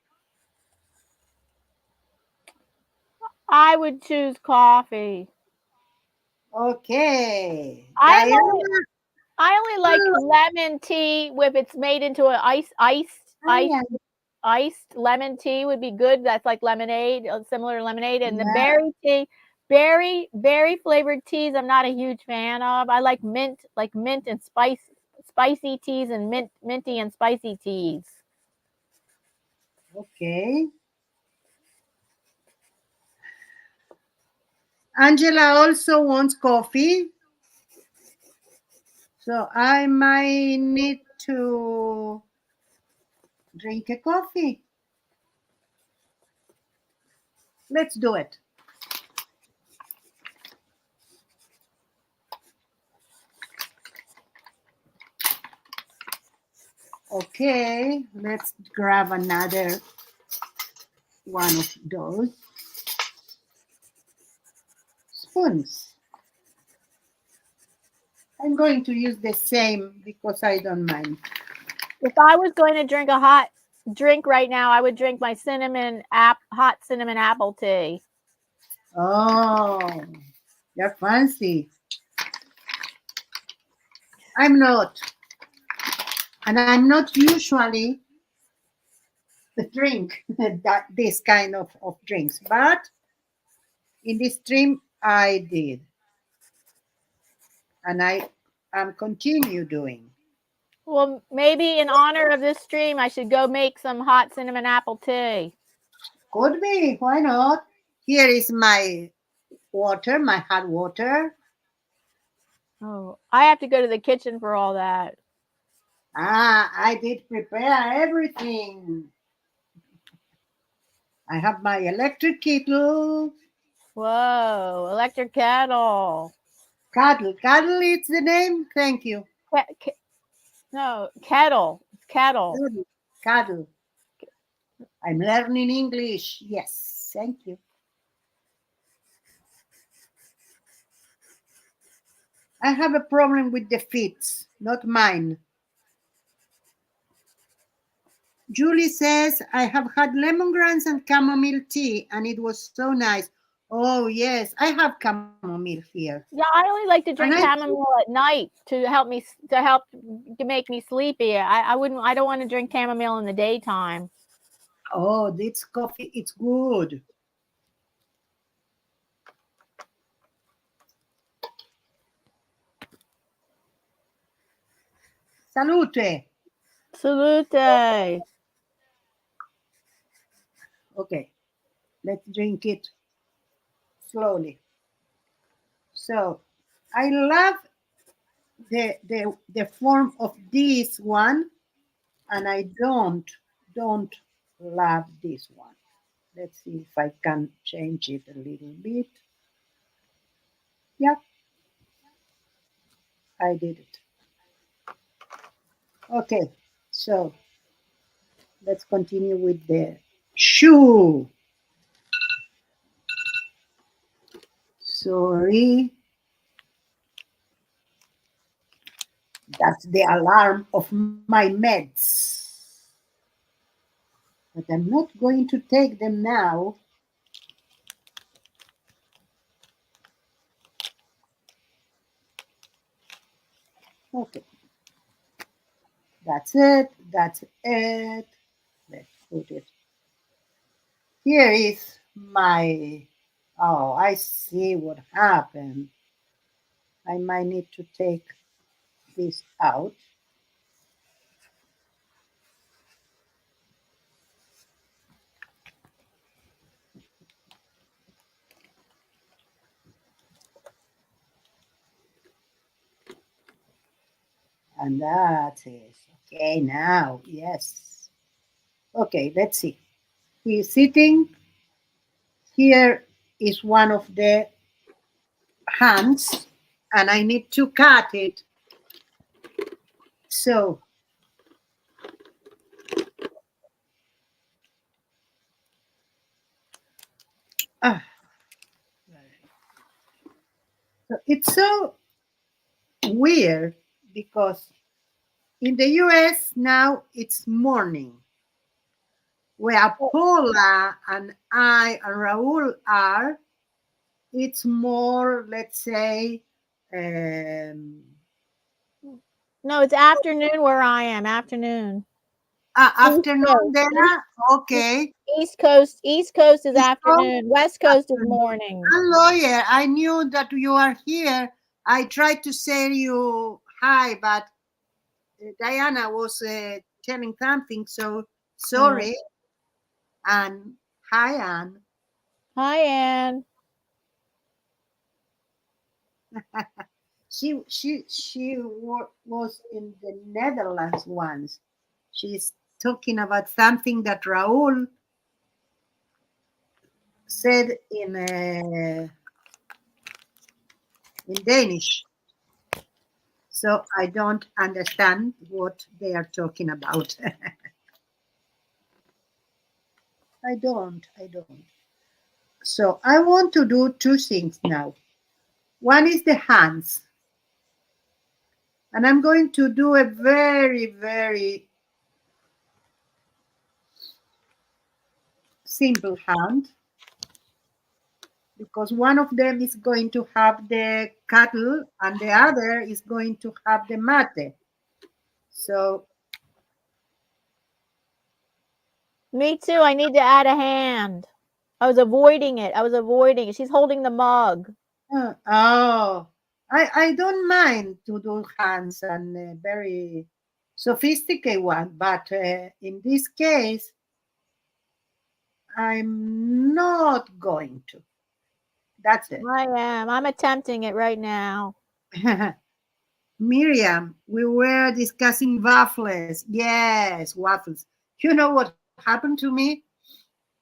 I would choose coffee. Okay. I Diana. only like lemon tea if it's made into an iced lemon tea would be good. That's like lemonade, similar to lemonade. And the berry tea, berry flavored teas, I'm not a huge fan of. I like mint and spicy teas and minty and spicy teas. Okay. Angela also wants coffee. So I might need to drink a coffee. Let's do it. Okay, let's grab another one of those spoons. I'm going to use the same because I don't mind. If I was going to drink a hot drink right now, I would drink my hot cinnamon apple tea. Oh, you're fancy. I'm not. And I'm not usually drink this kind of drinks, but in this stream I did. And I am continue doing. Well, maybe in honor of this stream, I should go make some hot cinnamon apple tea. Could be, why not? Here is my water, my hot water. Oh, I have to go to the kitchen for all that. I did prepare everything. I have my electric kettle. Whoa, electric kettle. Cattle is the name. Thank you. No, kettle. Cattle. I'm learning English. Yes, thank you. I have a problem with the feet, not mine. Julie says, I have had lemongrass and chamomile tea, and it was so nice. Oh, yes, I have chamomile here. Yeah, I only like to drink chamomile at night to make me sleepy. I don't want to drink chamomile in the daytime. Oh, this coffee, it's good. Salute. Salute. Okay, let's drink it slowly. So, I love the form of this one, and I don't love this one. Let's see if I can change it a little bit. Yeah, I did it. Okay, so let's continue with the shoe. Sorry. That's the alarm of my meds. But I'm not going to take them now. Okay. That's it. That's it. Let's put it. Here is my. Oh, I see what happened. I might need to take this out. And that is okay now. Yes. Okay, let's see. He's sitting. Here is one of the hands, and I need to cut it. So it's so weird because in the US now it's morning, where Paula and I and Raul are. It's more, let's say, No, it's afternoon where I am. Afternoon. afternoon there. Okay. East Coast is East afternoon. West Coast is afternoon. morning. Lawyer, I knew that you are here. I tried to say you hi, but Diana was telling something, so sorry. And hi, Anne. Hi, Anne. Was in the Netherlands once. She's talking about something that Raul said in Danish. So I don't understand what they are talking about. I don't. So I want to do two things now. One is the hands. And I'm going to do a very, very simple hand, because one of them is going to have the cattle and the other is going to have the mate. So Me too. I need to add a hand. I was avoiding it. She's holding the mug. I don't mind to do hands and very sophisticated one, but in this case, I'm not going to. That's it. I am. I'm attempting it right now. Miriam, we were discussing waffles. Yes, waffles. You know what happened to me?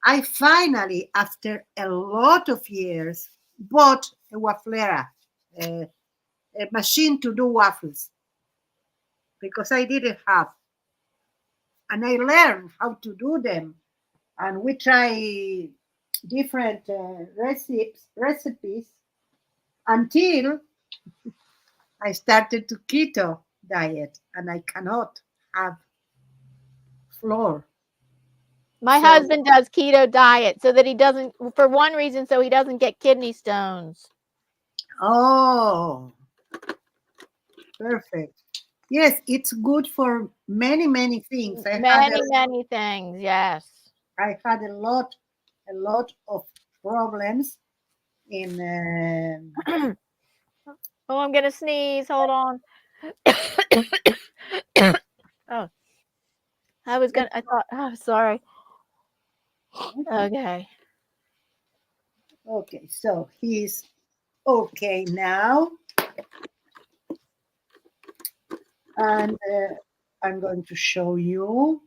I finally, after a lot of years, bought a wafflera, a machine to do waffles, because I didn't have. And I learned how to do them. And we try different recipes until I started to keto diet, and I cannot have flour. My husband does keto diet so that he doesn't, for one reason, so he doesn't get kidney stones. Oh, perfect. Yes, it's good for many, many things. Many things, yes. I had a lot of problems in. Oh, I'm gonna sneeze. Hold on. Oh, I thought. Oh, sorry. Okay. Okay, so he's okay now, and I'm going to show you.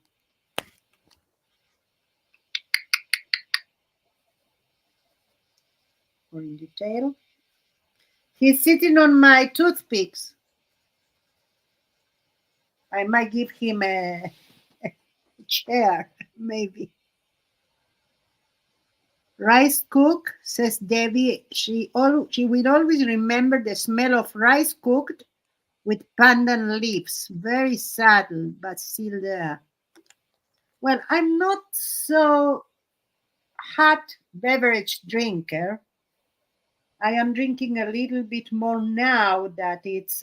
More in detail. He's sitting on my toothpicks. I might give him a chair, maybe. Rice cook, says Debbie. She will always remember the smell of rice cooked with pandan leaves. Very subtle, but still there. Well, I'm not so hot beverage drinker. I am drinking a little bit more now that it's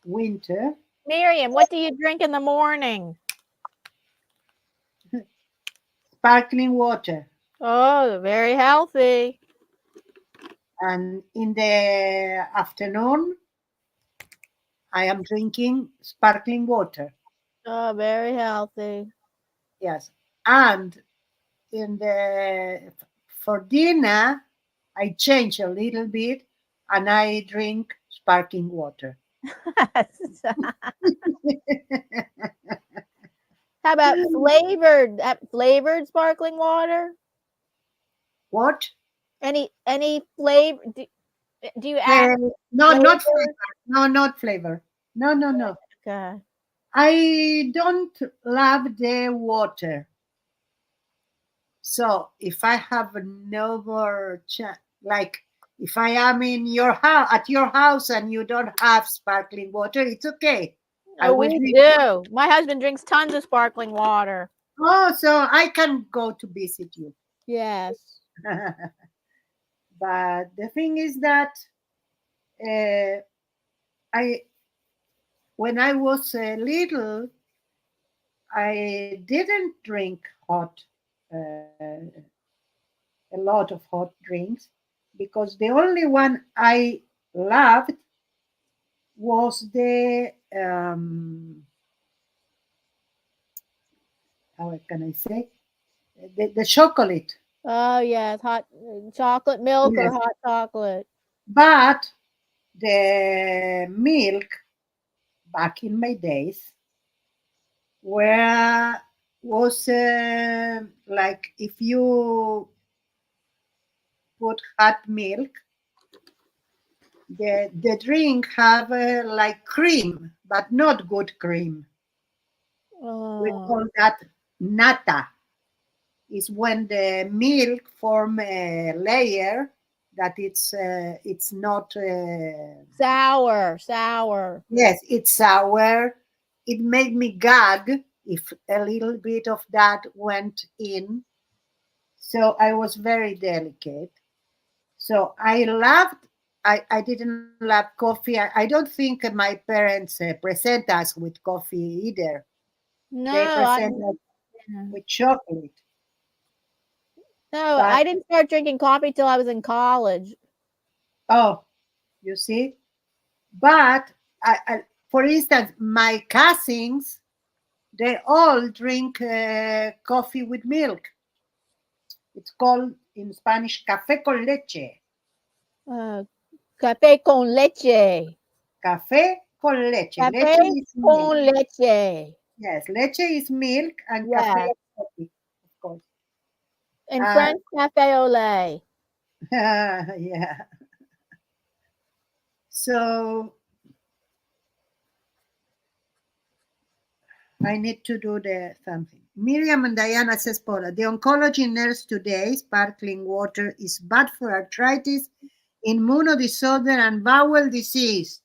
winter. Miriam, what do you drink in the morning? Sparkling water. Oh, very healthy. And in the afternoon, I am drinking sparkling water. Oh, very healthy. Yes. And for dinner, I change a little bit and I drink sparkling water. How about flavored sparkling water? What? Any flavor? Do you add? No, flavor? not flavor. No, not flavor. No. Okay. I don't love the water. So if I have no more like If I am in your house, at your house, and you don't have sparkling water, it's okay. Oh, we do. My husband drinks tons of sparkling water. Oh, so I can go to visit you. Yes. But the thing is that I, when I was little, I didn't drink hot, a lot of hot drinks, because the only one I loved was the how can I say, the chocolate. Oh, yes. Hot chocolate milk or Yes, hot chocolate. but the milk back in my days where was like if you put hot milk, the drink have like cream, but not good cream. We Oh, call that nata. Is when the milk form a layer that it's not sour. yes, it's sour. It made me gag if a little bit of that went in. So I was very delicate. So I didn't love coffee. I don't think my parents present us with coffee either. No, They present us with chocolate. But I didn't start drinking coffee till I was in college. oh, you see? But for instance, my cousins, they all drink coffee with milk. It's called in Spanish café con leche. Uh, café con leche. Café con leche. Café Leche is milk. con leche. Yes, leche is milk and café Yeah. is coffee, of course. In French, café au lait. Yeah. So I need to do the something. Miriam and Diana says, Paula, the oncology nurse today, sparkling water is bad for arthritis, immunodisorder, and bowel disease.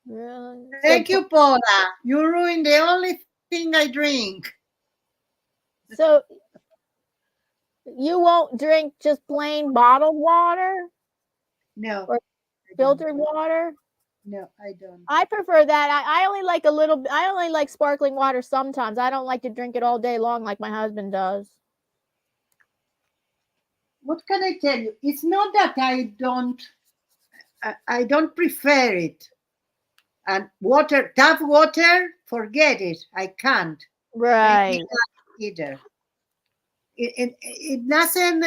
Really? Thank you, Paula. You ruined the only thing I drink. So you won't drink just plain bottled water No. or filtered water? No, I don't. I prefer that. I only like I only like sparkling water sometimes. I don't like to drink it all day long like my husband does. What can I tell you? It's not that I don't prefer it. And water, tap water, forget it. I can't. Right. Either. It doesn't.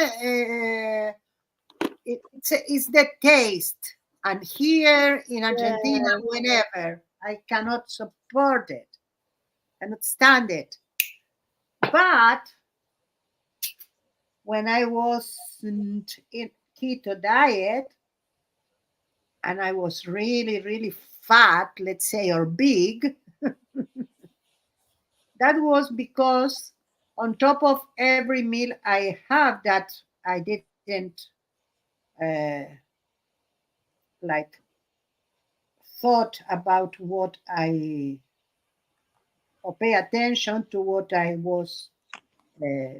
It's the taste. And here in Argentina, whenever I cannot support it, cannot stand it. But when I was in keto diet and I was really, really fat, let's say, or big, that was because on top of every meal I have that I didn't uh, like thought about what I or pay attention to what I was uh,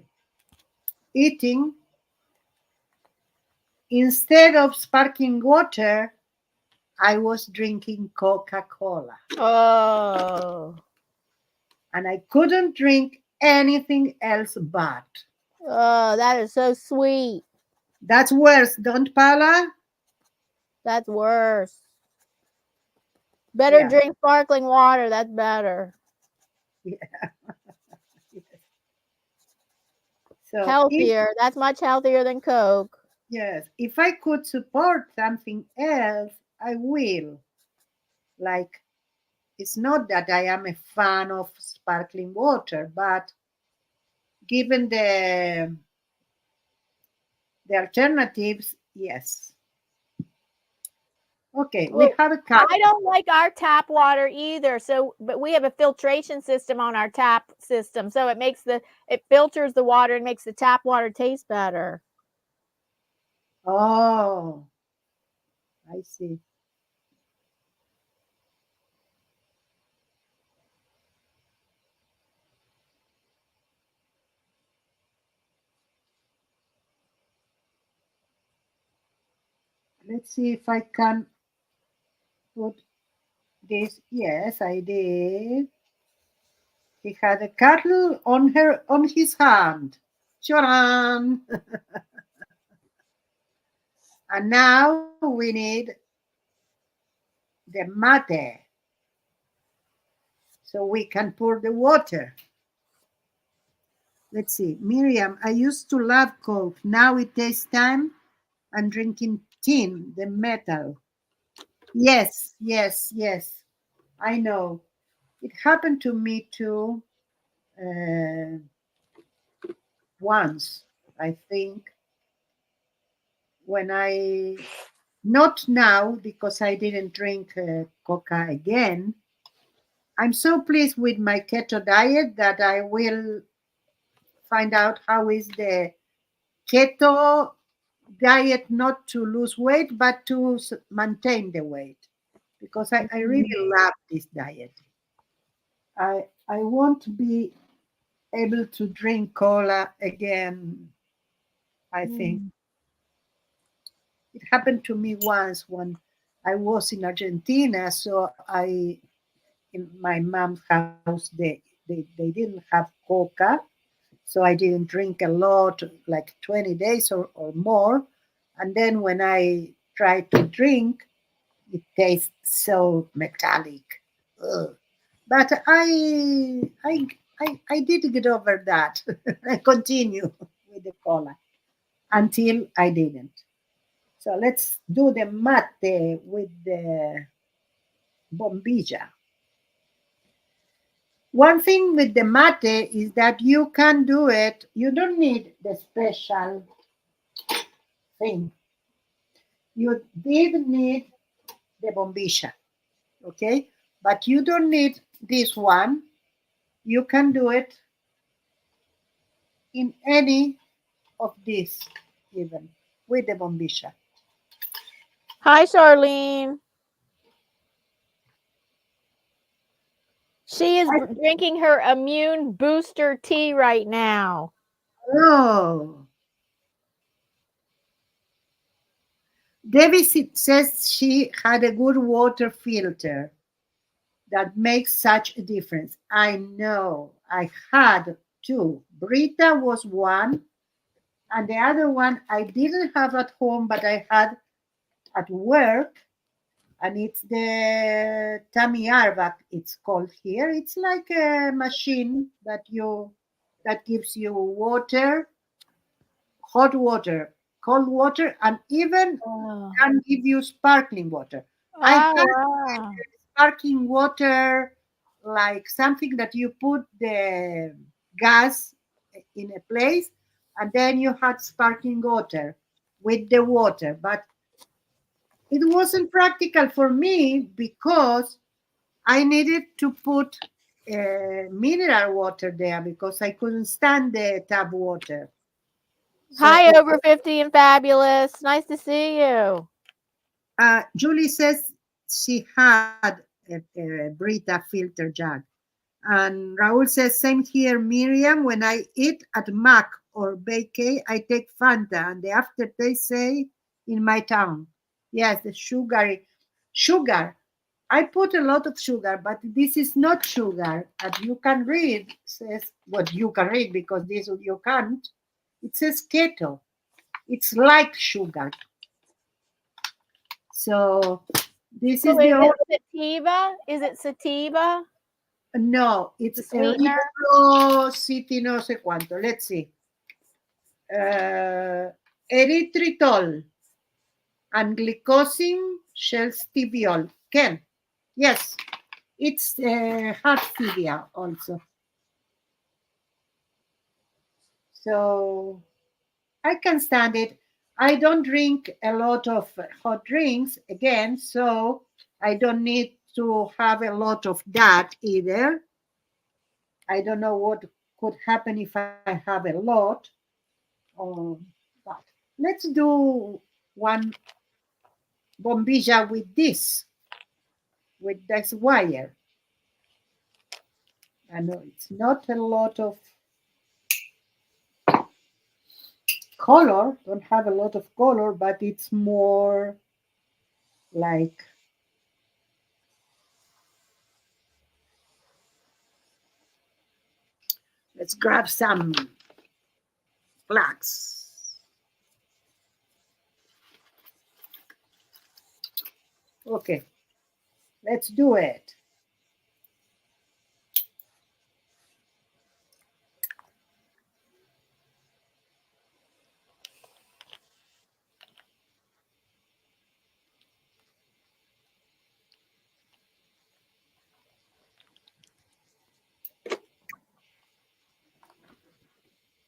eating. Instead of sparkling water, I was drinking Coca-Cola. Oh. And I couldn't drink anything else but. Oh, that is so sweet. That's worse, don't Paula? That's worse. Better drink sparkling water. That's better. Yeah. So healthier. That's much healthier than Coke. Yes. If I could support something else, I will. Like, it's not that I am a fan of sparkling water, but given the alternatives, yes. Okay, Well, we have a cut. I don't like our tap water either. So, but we have a filtration system on our tap system, so it filters the water and makes the tap water taste better. Oh, I see. Let's see if I can put this. Yes, I did. He had a cattle on his hand. Choran! And now we need the mate so we can pour the water. Let's see. Miriam, I used to love Coke. Now it takes time. I'm drinking tin, the metal. Yes, yes, yes. I know. It happened to me too uh, once, I think, when not now because I didn't drink coca again. I'm so pleased with my keto diet that I will find out how is the keto diet, not to lose weight but to maintain the weight, because I really love this diet. I won't be able to drink cola again, I think. Mm. It happened to me once when I was in Argentina. So in my mom's house, they didn't have coca. So I didn't drink a lot, like 20 days or more. And then when I tried to drink, it tastes so metallic. Ugh. But I did get over that. I continue with the cola until I didn't. So let's do the mate with the bombilla. One thing with the mate is that you can do it, you don't need the special thing. You did need the bombilla, okay? But you don't need this one. You can do it in any of these, even with the bombilla. Hi, Charlene. She is I, drinking her immune booster tea right now. oh, Debbie says she had a good water filter that makes such a difference. I know. I had two. Brita was one, and the other one I didn't have at home, but I had at work, and it's the Tammy Arvac, it's called here. It's like a machine that gives you water, hot water, cold water, and even Oh, can give you sparkling water. I oh had wow. sparkling water, like something that you put the gas in a place, and then you had sparkling water with the water. But it wasn't practical for me because I needed to put mineral water there because I couldn't stand the tap water. So Hi, over 50 and fabulous. Nice to see you. Julie says she had a Brita filter jug. And Raul says, same here, Miriam. When I eat at Mac or Bakey, I take Fanta, and the aftertaste say in my tongue. Yes, the sugar. I put a lot of sugar, but this is not sugar. As you can read, says what you can read because this you can't. It says keto. It's like sugar. So this So is the is only. it sativa? Is it sativa? No, The it's sweetener? City no sé cuánto. Let's see. Uh, Erythritol and glycosin shell steviol. Ken, yes, it's hard stevia also. So I can stand it. I don't drink a lot of hot drinks again, so I don't need to have a lot of that either. I don't know what could happen if I have a lot. Um, but let's do. one bombilla with this wire. I know it's not a lot of color, don't have a lot of color, but it's more like let's grab some flags. Okay, let's do it.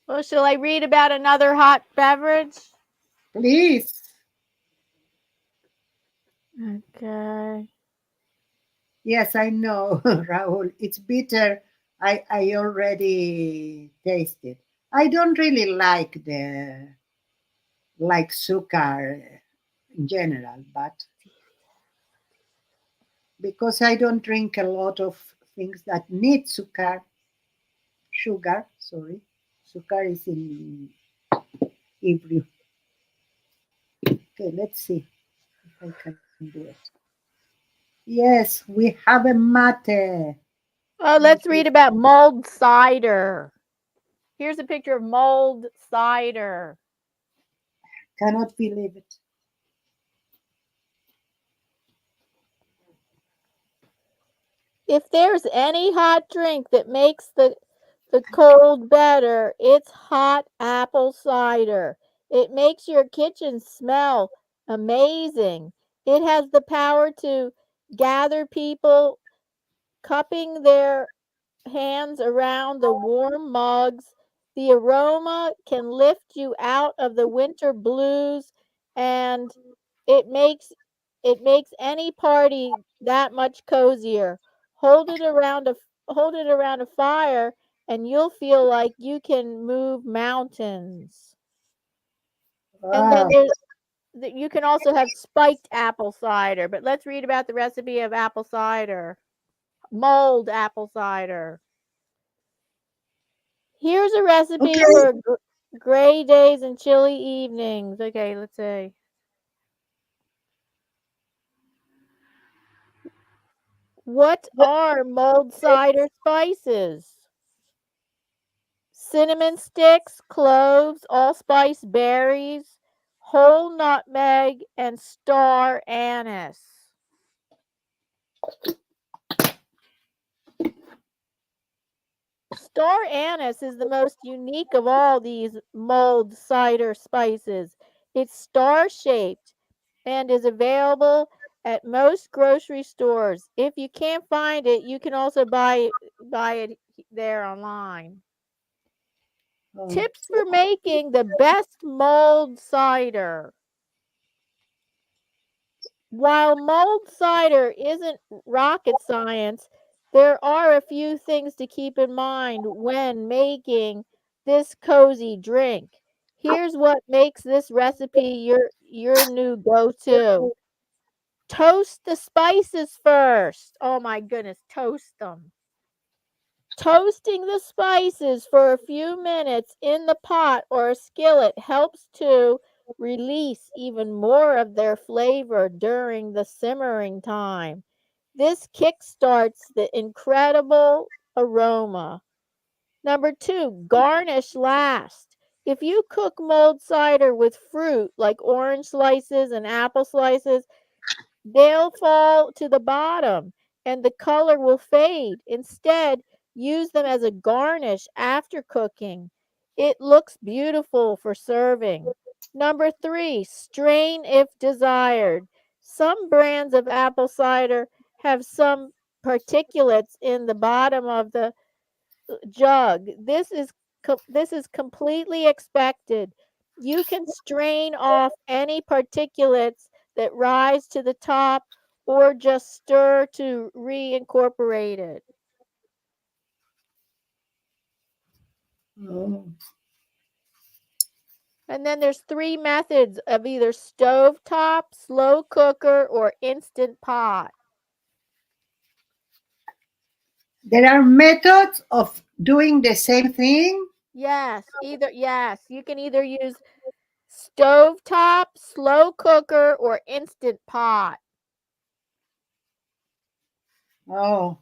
Well, shall I read about another hot beverage? Please. Okay. Yes, I know, Raul. It's bitter. I already tasted. I don't really like sugar in general, but because I don't drink a lot of things that need sugar, sorry. Sugar is in Hebrew. Okay, let's see if I can do it. Yes, we have a mate. Oh, let's read about mulled cider. Here's a picture of mulled cider. Cannot believe it. If there's any hot drink that makes the cold better, it's hot apple cider. It makes your kitchen smell amazing. It has the power to gather people cupping their hands around the warm mugs. The aroma can lift you out of the winter blues, and it makes any party that much cozier. Hold it around a fire and you'll feel like you can move mountains. And then Wow. you can also have spiked apple cider, but let's read about the recipe of apple cider. Mulled apple cider. Here's a recipe Okay. for gray days and chilly evenings. Okay, let's see. What are mulled cider spices? Cinnamon sticks, cloves, allspice berries, whole nutmeg, and star anise. Star anise is the most unique of all these mulled cider spices. It's star-shaped and is available at most grocery stores. If you can't find it, you can also buy it there online. Oh, Tips for making the best mulled cider. While mulled cider isn't rocket science, there are a few things to keep in mind when making this cozy drink. Here's what makes this recipe your new go-to. Toast the spices first. Oh my goodness, toast them. Toasting the spices for a few minutes in the pot or a skillet helps to release even more of their flavor during the simmering time. This kickstarts the incredible aroma. Number 2, garnish last. If you cook mulled cider with fruit like orange slices and apple slices, they'll fall to the bottom and the color will fade. Instead, use them as a garnish after cooking. It looks beautiful for serving. Number 3, strain if desired. Some brands of apple cider have some particulates in the bottom of the jug. This is completely expected. You can strain off any particulates that rise to the top or just stir to reincorporate it. oh. And then there's 3 methods of either stovetop, slow cooker, or instant pot. There are methods of doing the same thing. Yes, you can either use stovetop, slow cooker, or instant pot. Oh.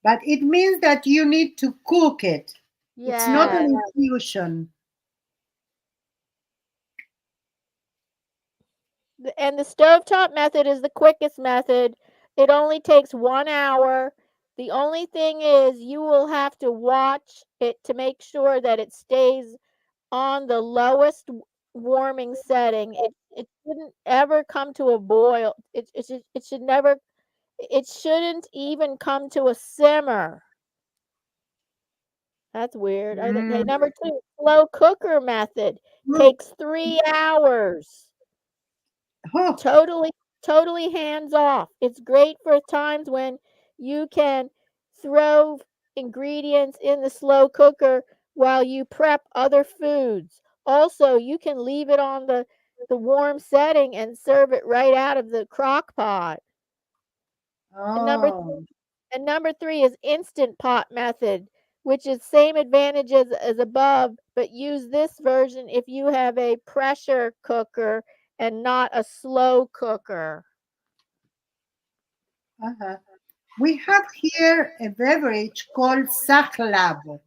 But it means that you need to cook it. It's not Yes. an infusion. And the stovetop method is the quickest method. It only takes 1 hour. The only thing is you will have to watch it to make sure that it stays on the lowest warming setting. It shouldn't ever come to a boil. It should never, it shouldn't even come to a simmer. That's weird. Okay, number 2, slow cooker method takes 3 hours. Oh, Totally hands off. It's great for times when you can throw ingredients in the slow cooker while you prep other foods. Also, you can leave it on the warm setting and serve it right out of the crock pot. And oh. number 3 is instant pot method, which is same advantages as above, but use this version if you have a pressure cooker and not a slow cooker. Uh-huh. We have here a beverage called Sahlab,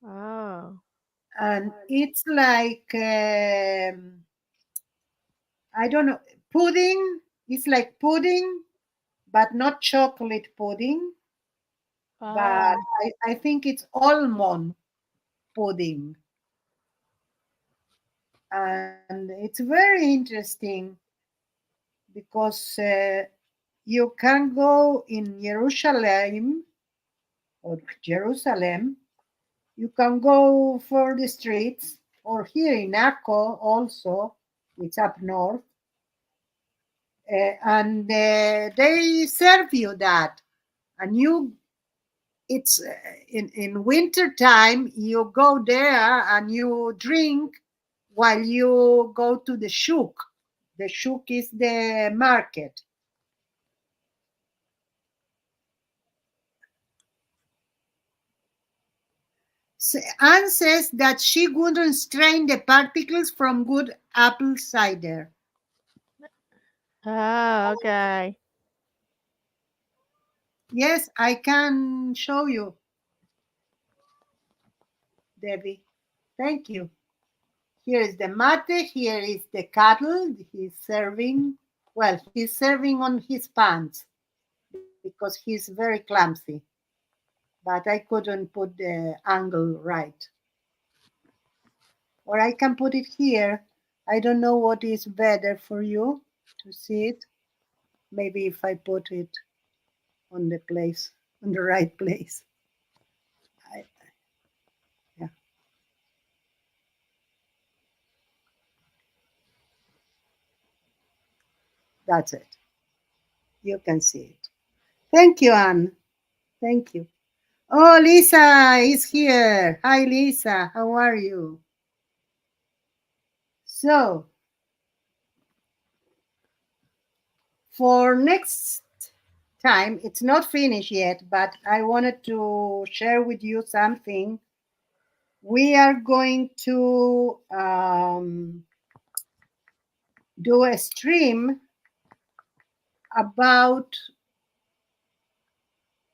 Oh. and it's like I don't know, pudding. It's like pudding, but not chocolate pudding. But Oh. I think it's almond pudding, and it's very interesting because you can go in Jerusalem. You can go for the streets, or here in Akko also, it's up north, and they serve you that, and it's in winter time. You go there and you drink while you go to the shuk. The shuk is the market. Anne says that she wouldn't strain the particles from good apple cider. Oh, okay. Yes, I can show you, Debbie. Thank you. Here is the mate, here is the cattle. He's serving. Well, he's serving on his pants because he's very clumsy. But I couldn't put the angle right. Or I can put it here. I don't know what is better for you to see it. Maybe if I put it on the place, on the right place. I, yeah. That's it. You can see it. Thank you, Anne. Thank you. Oh, Lisa is here. Hi, Lisa. How are you? So, for next time, it's not finished yet, but I wanted to share with you something. We are going to do a stream about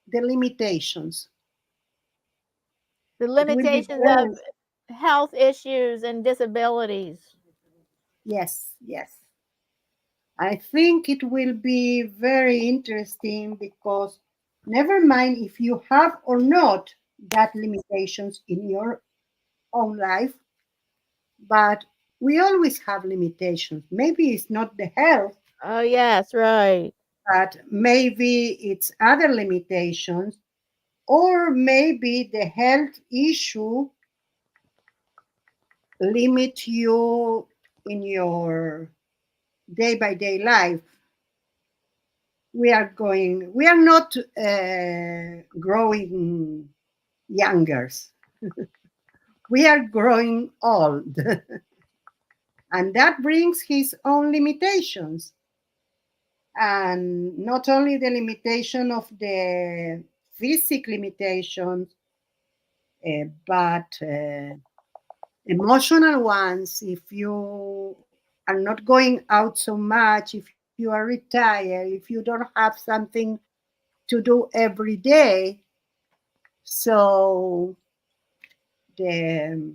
the limitations. The It will be limitations very, of health issues and disabilities. yes, yes. I think it will be very interesting because never mind if you have or not that limitations in your own life, but we always have limitations. Maybe it's not the health, Oh, yes, right. but maybe it's other limitations, or maybe the health issue limit you in your day by day life. We are not growing younger. We are growing old. And that brings his own limitations. And not only the limitation of the physical limitations, but emotional ones. If you are not going out so much, if you are retired, if you don't have something to do every day, so the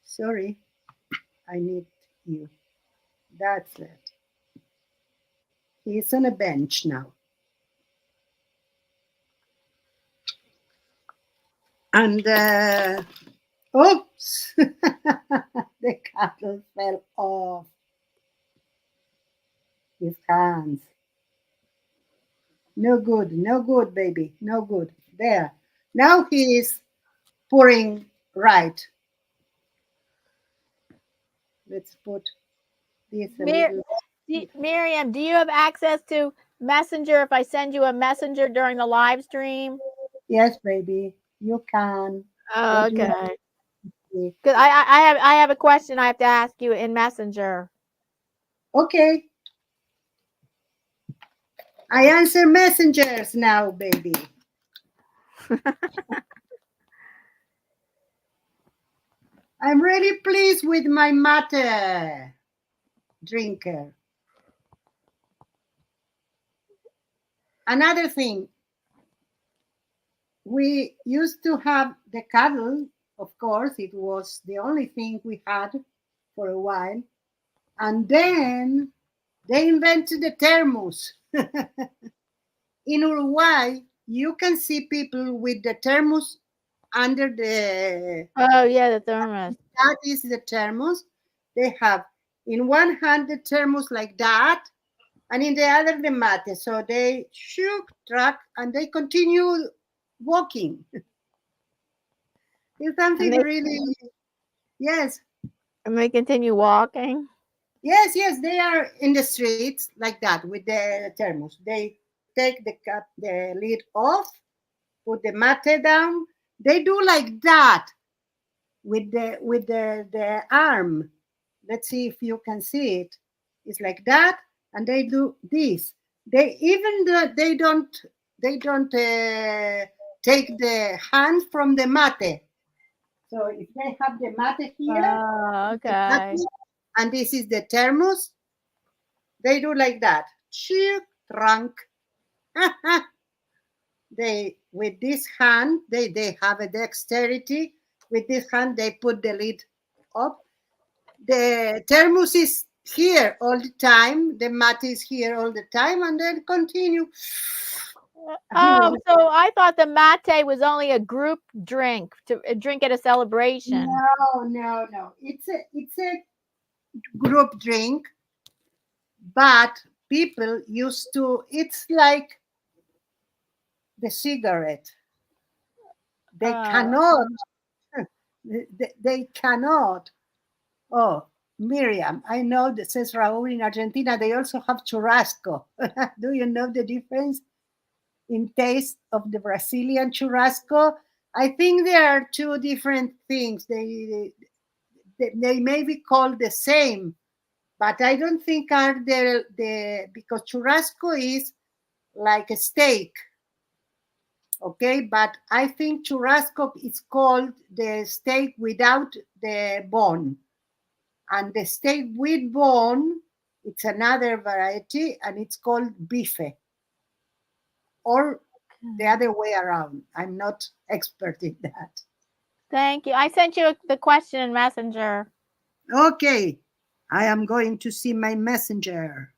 sorry, I need you. That's it. He's on a bench now. And oops, the cattle fell off his hands. No good, no good, baby, no good. There. Now he is pouring right. Let's put this a little. Miriam, do you have access to Messenger if I send you a messenger during the live stream? Yes, baby, you can. Oh, What do you okay. say? Because I have a question I have to ask you in Messenger. Okay. I answer messengers now, baby. I'm really pleased with my mate drinker. Another thing, we used to have the cattle, of course, it was the only thing we had for a while. And then they invented the thermos. In Uruguay, you can see people with the thermos under the. Oh, yeah, the thermos. That is the thermos. They have in one hand the thermos like that, and in the other the mate. So they shook, track, and they continue walking. It's something really, yes, And they continue walking. yes, yes. They are in the streets like that with the thermos. They take the lid off, put the mate down. They do like that with the arm. Let's see if you can see it. It's like that, and they do this. They even they don't take the hand from the mate. So if they have the mate here, Oh, okay. and this is the thermos, they do like that. Chick trunk. They with this hand they have a dexterity. With this hand they put the lid up. The thermos is here all the time. The mat is here all the time, and then continue. Oh, so I thought the mate was only a group drink to drink at a celebration. No. It's a group drink, but people used to. It's like the cigarette. They cannot. They cannot. Oh, Miriam, I know that says Raúl in Argentina, they also have churrasco. Do you know the difference in taste of the Brazilian churrasco? I think there are two different things. They may be called the same, but I don't think are the because churrasco is like a steak. Okay, but I think churrasco is called the steak without the bone. And the steak with bone, it's another variety, and it's called bife, or the other way around. I'm not expert in that. Thank you. I sent you the question in Messenger. Okay, I am going to see my messenger.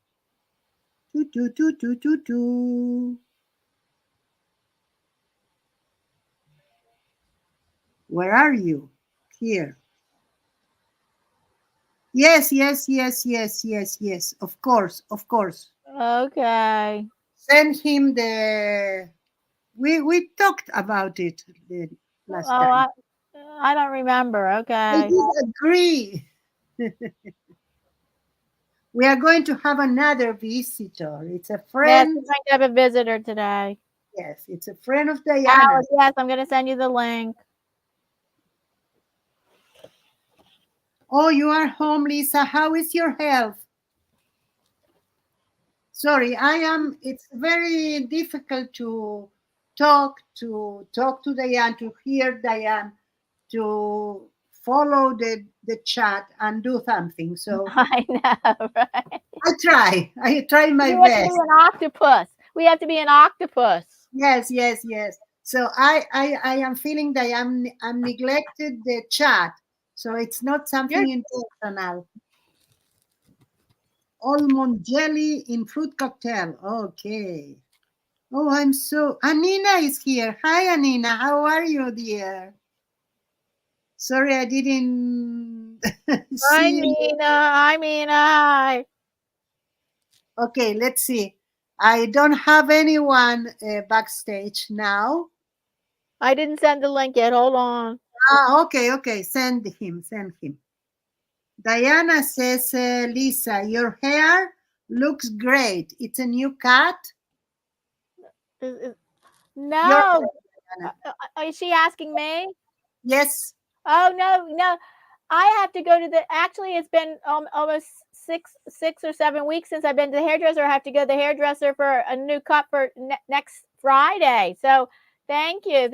Where are you? Here. Yes. Of course. Okay. Send him the. We talked about it the last time. I don't remember. I Okay. did agree. We are going to have another visitor. It's a Yes, friend. we're going to have a visitor today. Yes, it's a friend of Diana. Alice, yes, I'm going to send you the link. Oh, you are home, Lisa. How is your health? Sorry, it's very difficult to talk to Diane, to hear Diane, to follow the chat and do something. So I know, right? I try my We have to best. be an octopus. We have to be an octopus. Yes. So I am feeling that I'm neglected the chat. So it's not something intentional. Almond jelly in fruit cocktail. Okay. Oh, Anina is here. Hi, Anina. How are you, dear? Sorry, I didn't Hi, see. Mina. Hi. Okay, let's see. I don't have anyone backstage now. I didn't send the link yet. Hold on. Okay. Send him. Diana says, Lisa, your hair looks great. It's a new cut. No. Is she asking me? Yes. Oh, no. I have to go to actually, it's been almost six or 7 weeks since I've been to the hairdresser. I have to go to the hairdresser for a new cut for next Friday. So thank you.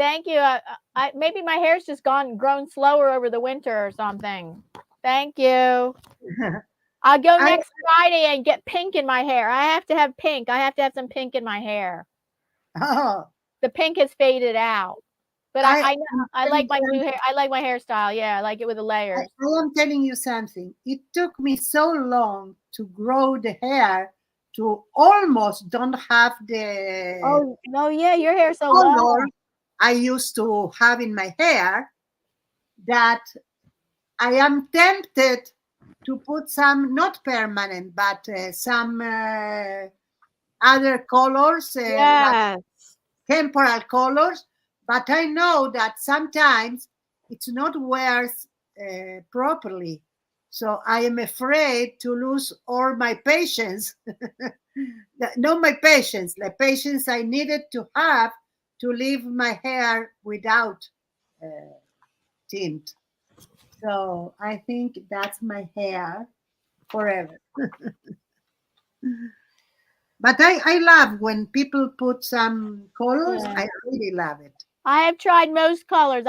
Maybe my hair's just grown slower over the winter or something. Thank you. I'll go next Friday and get pink in my hair. I have to have pink. I have to have some pink in my hair. Oh. The pink has faded out. But I like my new hair. I like my hairstyle. Yeah, I like it with the layers. I am telling you something. It took me so long to grow the hair to almost don't have the Oh no, yeah, your hair's so long. I used to have in my hair that I am tempted to put some, not permanent, but some other colors, Yes. temporal colors. But I know that sometimes it's not wears properly. So I am afraid to lose all my patience. Not my patience, the patience I needed to have to leave my hair without tint. So I think that's my hair forever. But I love when people put some colors. Yeah. I really love it. I have tried most colors.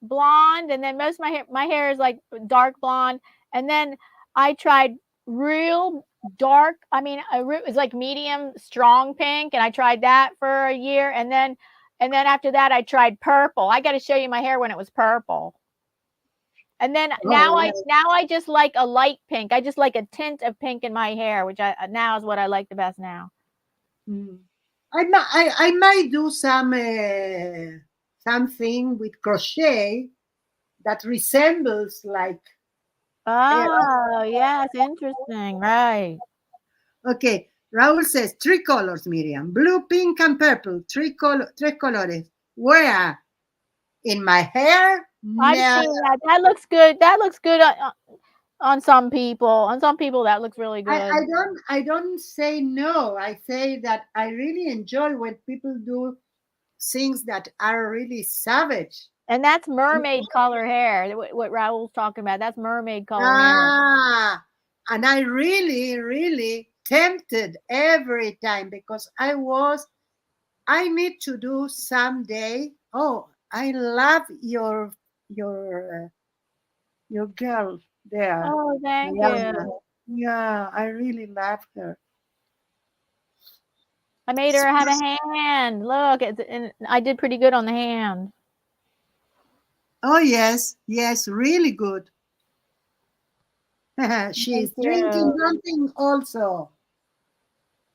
Blonde, and then most of my hair is like dark blonde, and then I tried real dark. I mean, it's like medium strong pink, and I tried that for a year, and then after that I tried purple. I got to show you my hair when it was purple. And then now I just like a light pink. I just like a tint of pink in my hair, which now is what I like the best now. I might do some something with crochet that resembles like. Oh, yes, interesting, right? Okay, Raúl says 3 colors, Miriam: blue, pink, and purple. Tres colores. Where? In my hair? I've seen that. That looks good. That looks good on some people. On some people, that looks really good. I don't say no. I say that I really enjoy when people do things that are really savage. And that's mermaid color hair. What Raúl's talking about. That's mermaid color hair. And I really tempted every time because I need to do someday. Oh, I love your girl there. Oh, thank you. Yeah, I really love her. I made her have a hand. Look, and I did pretty good on the hand. Oh yes, really good. She's drinking something also.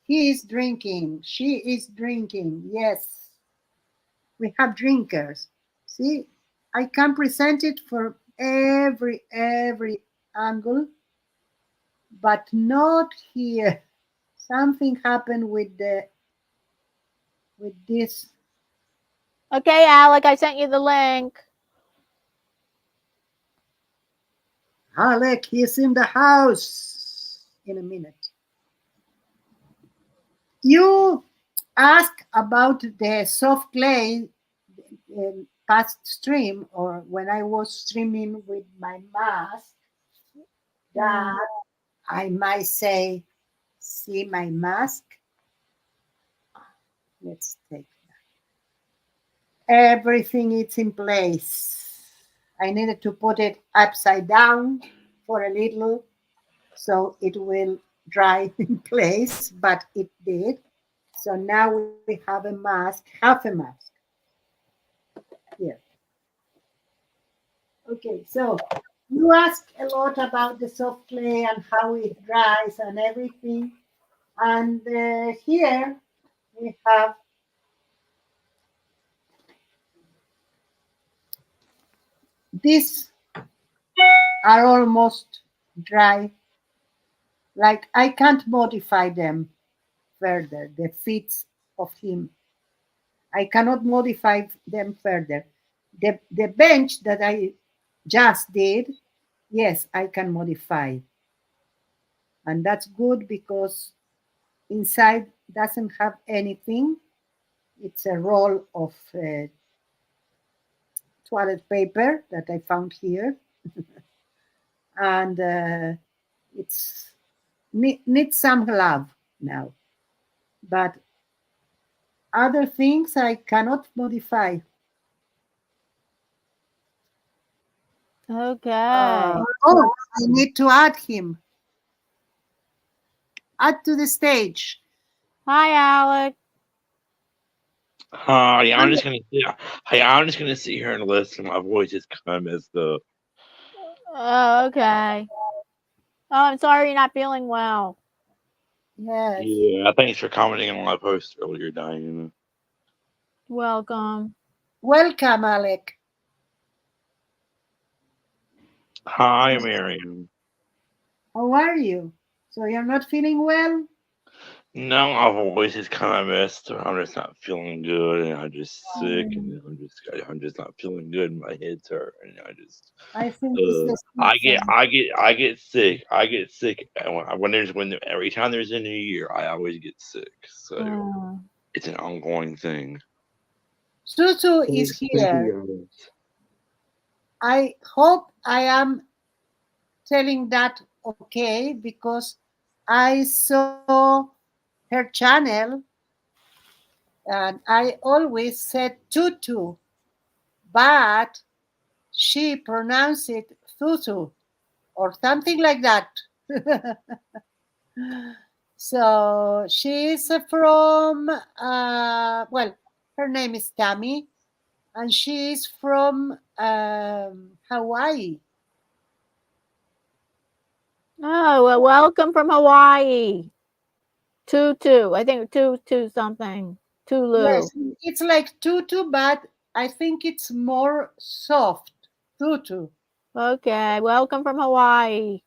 He is drinking. She is drinking. Yes. We have drinkers. See, I can present it for every angle, but not here. Something happened with this. Okay, Alec, I sent you the link. Alec, he's in the house. in a minute. You ask about the soft clay past stream, or when I was streaming with my mask, that I might say, see my mask. Let's take everything is in place. I needed to put it upside down for a little so it will dry in place, but it did. So now we have a mask, half a mask. Here. Okay, so you ask a lot about the soft clay and how it dries and everything. And here we have these are almost dry. Like I can't modify them further, the feet of him. I cannot modify them further. The bench that I just did, yes, I can modify. And that's good because inside doesn't have anything. It's a roll of toilet paper that I found here. And it's needs some love now. But other things I cannot modify. Okay. Oh, I need to add him. Add to the stage. Hi, Alec. Hi, I'm just gonna hey, I'm just gonna sit here and listen. My voice is kind of messed up. Oh, okay. Oh, I'm sorry you're not feeling well. Yes. Yeah, thanks for commenting on my post earlier, Diana. Welcome. Welcome, Alec. Hi, Miriam. How are you? So you're not feeling well? No, my voice is kind of messed up. I'm just not feeling good, and I'm just sick, and I'm just not feeling good. My head's hurt, and I think it's the season. I get sick. I get sick, and every time there's a new year, I always get sick. So it's an ongoing thing. Susu is here. I hope I am telling that okay because I saw her channel and I always said tutu, but she pronounced it tutu or something like that. So she's from, well, her name is Tammy, and she's from Hawaii. Oh, well, welcome from Hawaii. Tutu. I think tutu something. Tulu. Yes, it's like tutu, but I think it's more soft. Tutu. Okay, welcome from Hawaii.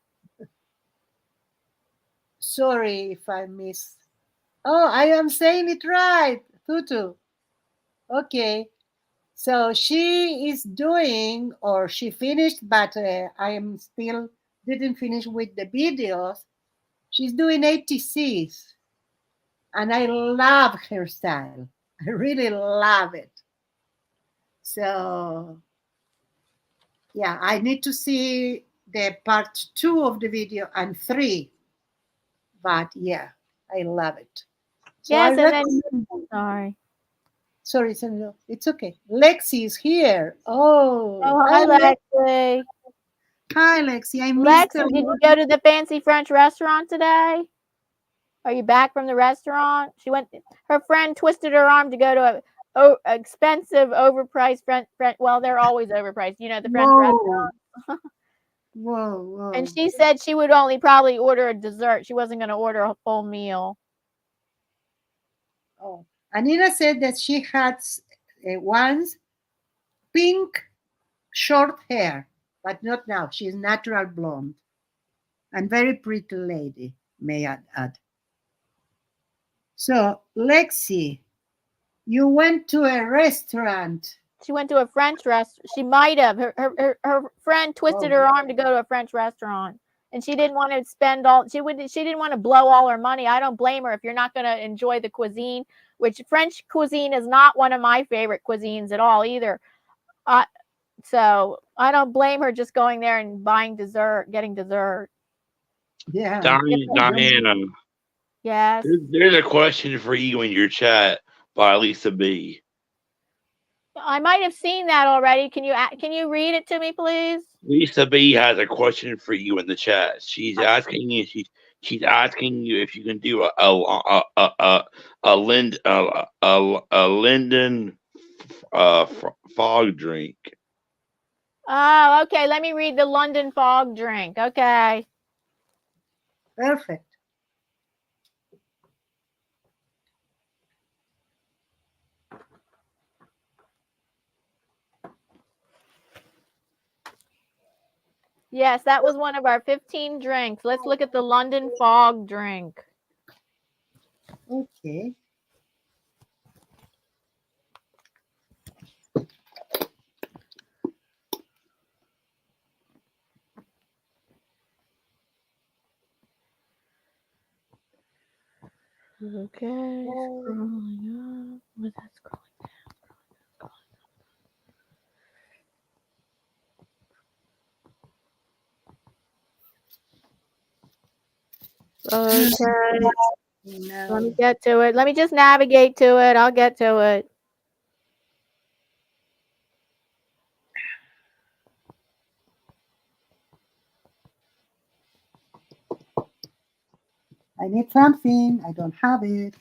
Sorry if I missed. Oh, I am saying it right. Tutu. Okay. So she is doing, or she finished, but I am still didn't finish with the videos. She's doing ATCs, and I love her style. I really love it. So yeah, I need to see the part 2 of the video and 3. But yeah, I love it. So Yes, I and then recommend. sorry. Sorry, it's okay. Lexi is here. Oh, hi, Lexi. Hi, Lexi. I missed Lexi, did you go to the fancy French restaurant today? Are you back from the restaurant? She went. Her friend twisted her arm to go to a expensive, overpriced French. Well, they're always overpriced. You know the French restaurant. Whoa. And she said she would only probably order a dessert. She wasn't going to order a full meal. Oh, Anita said that she had once pink short hair, but not now. She's natural blonde and very pretty lady, may I add. So, Lexi, you went to a restaurant. She went to a French restaurant. She might have. Her friend twisted her arm to go to a French restaurant. and she didn't want to spend all she didn't want to blow all her money. I don't blame her if you're not going to enjoy the cuisine, which French cuisine is not one of my favorite cuisines at all either. So I don't blame her just going there and buying dessert, getting dessert. Yeah. Diana. Yes. There's a question for you in your chat by Lisa B. I might have seen that already. Can you read it to me, please? Lisa B has a question for you in the chat. She's asking you. She's asking you if you can do a Linden fog drink. Oh, okay. Let me read the London fog drink. Okay. Perfect. Yes, that was one of our 15 drinks. Let's look at the London fog drink. Okay. Okay. Scrolling up. What's that scrolling down? Okay. No. Let me get to it. Let me just navigate to it. I'll get to it. I need something. I don't have it.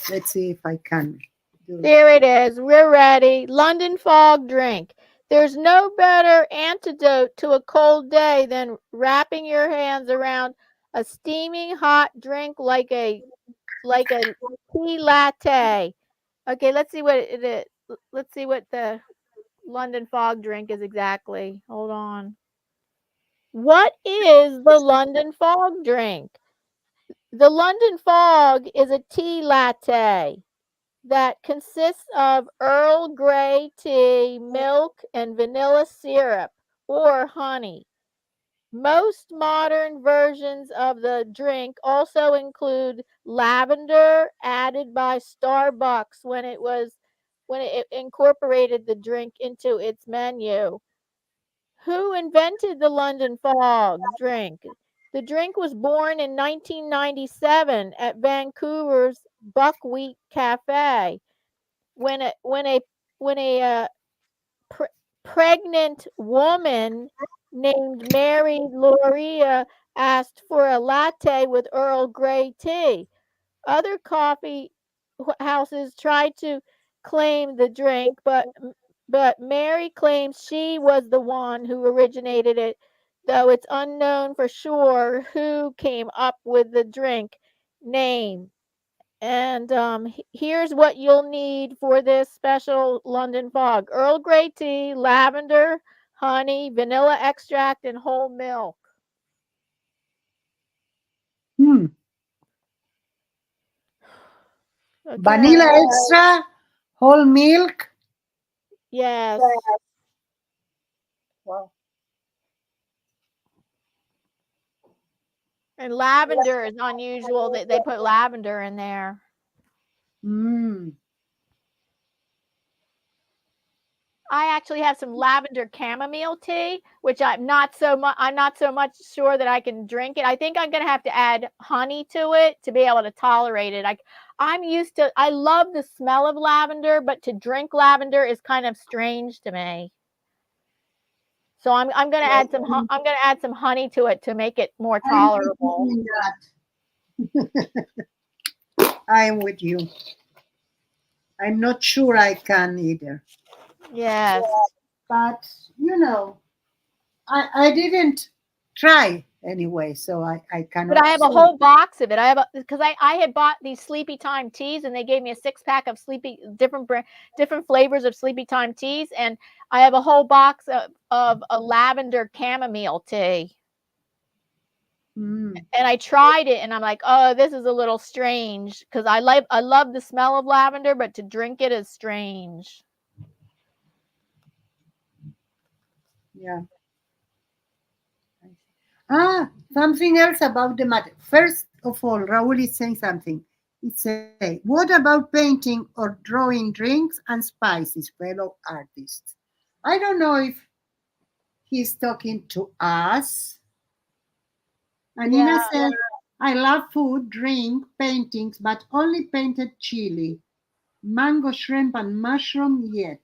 Let's see if I can do it. There it is. We're ready. London fog drink. There's no better antidote to a cold day than wrapping your hands around a steaming hot drink like a tea latte. Okay, let's see what it is. Let's see what the London fog drink is exactly. Hold on. What is the London fog drink? The London fog is a tea latte that consists of Earl Grey tea, milk, and vanilla syrup or honey. Most modern versions of the drink also include lavender, added by Starbucks when it incorporated the drink into its menu. Who invented the London fog drink? The drink was born in 1997 at Vancouver's Buckwheat Cafe when a pregnant woman named Mary Loria asked for a latte with Earl Grey tea. Other coffee houses tried to claim the drink, but Mary claims she was the one who originated it, though it's unknown for sure who came up with the drink name. And here's what you'll need for this special London fog: Earl Grey tea, lavender, honey, vanilla extract, and whole milk. Hmm. Okay. Vanilla extra, whole milk. Yes. Wow. And lavender is unusual that they put lavender in there. Mm. I actually have some lavender chamomile tea, which I'm not so much sure that I can drink it. I think I'm going to have to add honey to it to be able to tolerate it. I love the smell of lavender, but to drink lavender is kind of strange to me. So I'm going to add some honey to it to make it more tolerable. I'm with you. I'm not sure I can either. Yes. But I didn't try anyway, so I cannot. But I have a whole box of it. Because I had bought these Sleepy Time teas, and they gave me a 6-pack of different flavors of Sleepy Time teas, and I have a whole box of a lavender chamomile tea. And I tried it, and I'm like, oh, this is a little strange, because I love the smell of lavender, but to drink it is strange. Yeah. Something else about the matter. First of all, Raul is saying something. He say, what about painting or drawing drinks and spices, fellow artists? I don't know if he's talking to us. And Nina says, I love food, drink, paintings, but only painted chili, mango, shrimp, and mushroom yet.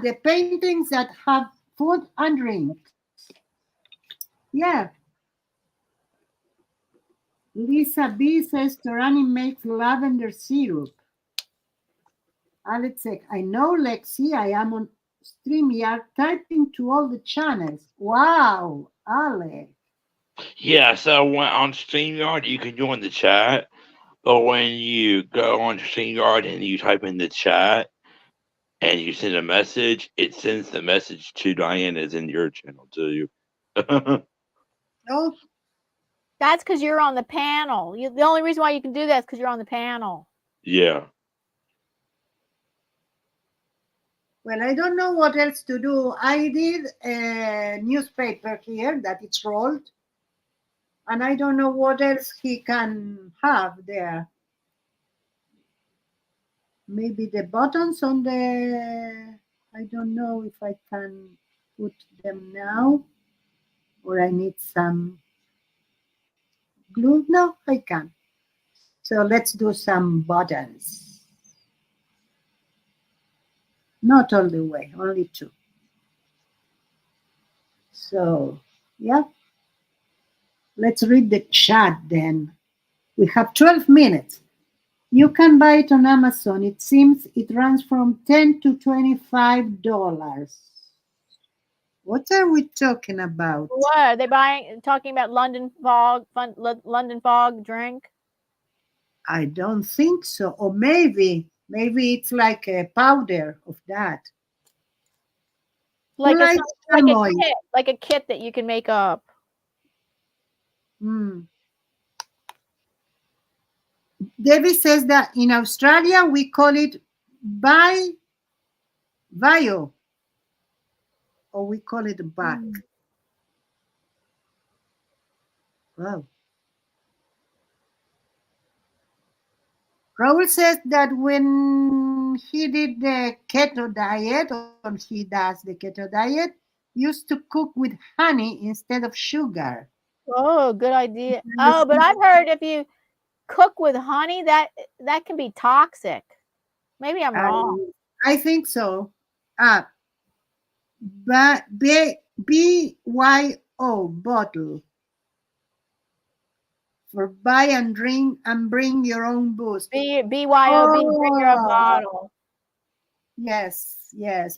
The paintings that have food and drinks. Yeah. Lisa B says Torani makes lavender syrup. Alex said, I know, Lexi. I am on StreamYard typing to all the channels. Wow, Alex. Yeah, so when on StreamYard, you can join the chat, but when you go on StreamYard and you type in the chat and you send a message, it sends the message to Diana's in your channel too. Oh, That's because you're on the panel. The only reason why you can do that is because you're on the panel. Yeah. well, I don't know what else to do. I did a newspaper here that it's rolled, and I don't know what else he can have there. Maybe the buttons on the, I don't know if I can put them now, or I need some glue. No, I can. So let's do some buttons. Not all the way, only 2. So, yeah. Let's read the chat then. We have 12 minutes. You can buy it on Amazon. It seems it runs from $10 to $25. What are we talking about? What are they talking about? London fog drink? I don't think so. Or maybe it's like a powder of that. Like a oil? kit, like a kit that you can make up. Debbie says that in Australia we call it bio, or we call it back. Wow. Raul says that when he did the keto diet, or he does the keto diet, used to cook with honey instead of sugar. Oh, good idea. Oh, but I've heard if you cook with honey, that can be toxic. Maybe I'm wrong. I think so. But BYO bottle for buy and drink and bring your own booze. BYOB, bring your own bottle. Yes,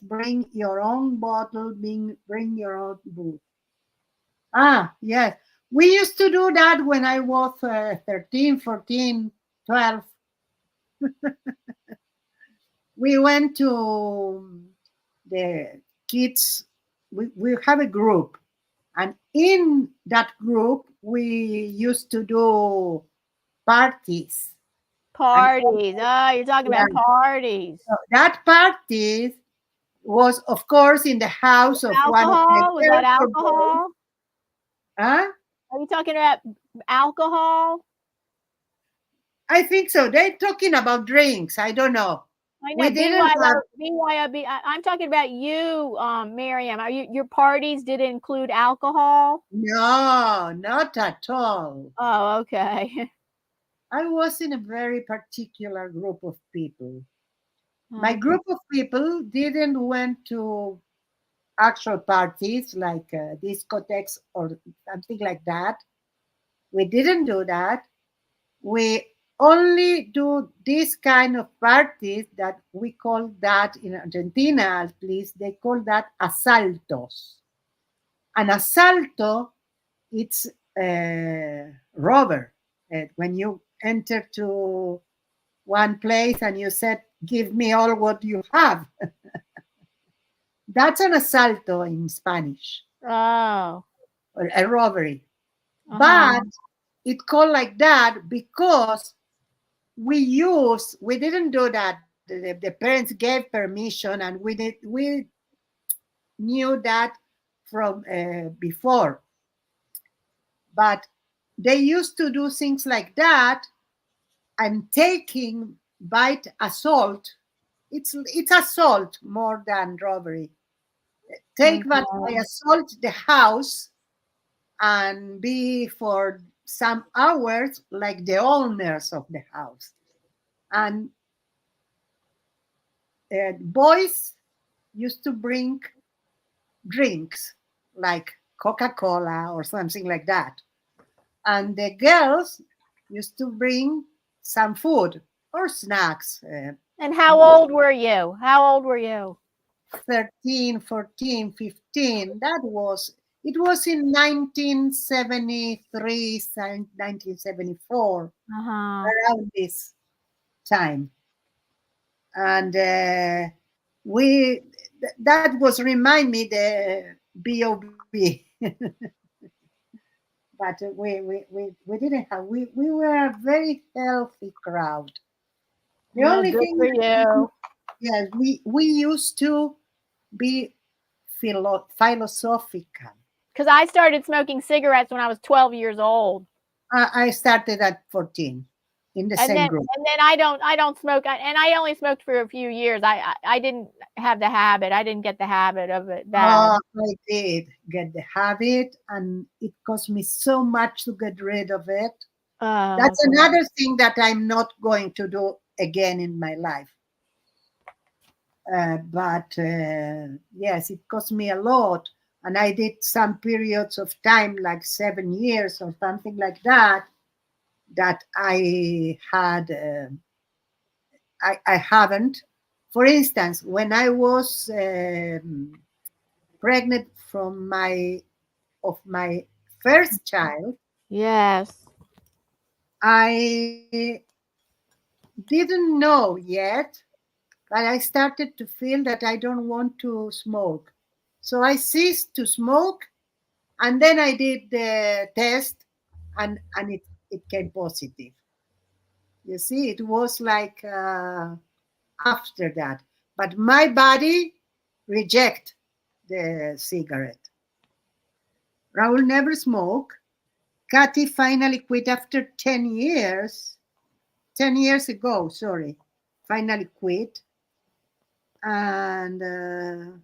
bring your own bottle, bring your own booze. Yes. We used to do that when I was 13, 14, 12. We went to the kids, we have a group, and in that group we used to do parties. You're talking about parties. So that parties was, of course, in the house of one of the was that alcohol? Huh? Are you talking about alcohol? I think so. They're talking about drinks. I don't know. I know. BYOB. I'm talking about you, Miriam. Your parties did it include alcohol? No, not at all. Oh, okay. I was in a very particular group of people. My group of people didn't went to actual parties like discotheques or something like that. We didn't do that. We only do this kind of parties that we call that in Argentina, at least, they call that asaltos. An asalto, it's a robber. When you enter to one place and you said, give me all what you have. That's an asalto in Spanish. Oh. Or a robbery. But it called like that because we didn't do that the parents gave permission, and we knew that from before. But they used to do things like that, and taking by assault. It's assault more than robbery. Take Okay. that by assault the house and be for some hours like the owners of the house. And boys used to bring drinks like Coca-Cola or something like that. And the girls used to bring some food or snacks. And how old were you? How old were you? 13, 14, 15. It was in 1973, 1974, Uh-huh. around this time. And that was remind me the B.O.B. But we didn't have, we were a very healthy crowd. The Well, only good thing, for you. yes, we used to be philosophical. Because I started smoking cigarettes when I was 12 years old. I started at 14 in the same group. And then I don't smoke, and I only smoked for a few years. I didn't have the habit. I didn't get the habit of it bad. I did get the habit, and it cost me so much to get rid of it. That's Okay. another thing that I'm not going to do again in my life. But yes, it cost me a lot. And I did some periods of time, like 7 years or something like that, that I had, I haven't. For instance, when I was pregnant of my first child, Yes. I didn't know yet, but I started to feel that I don't want to smoke. So I ceased to smoke, and then I did the test, and it came positive. You see, it was like after that. But my body reject the cigarette. Raul never smoked. Kathy finally quit after 10 years. 10 years ago, sorry. Finally quit. And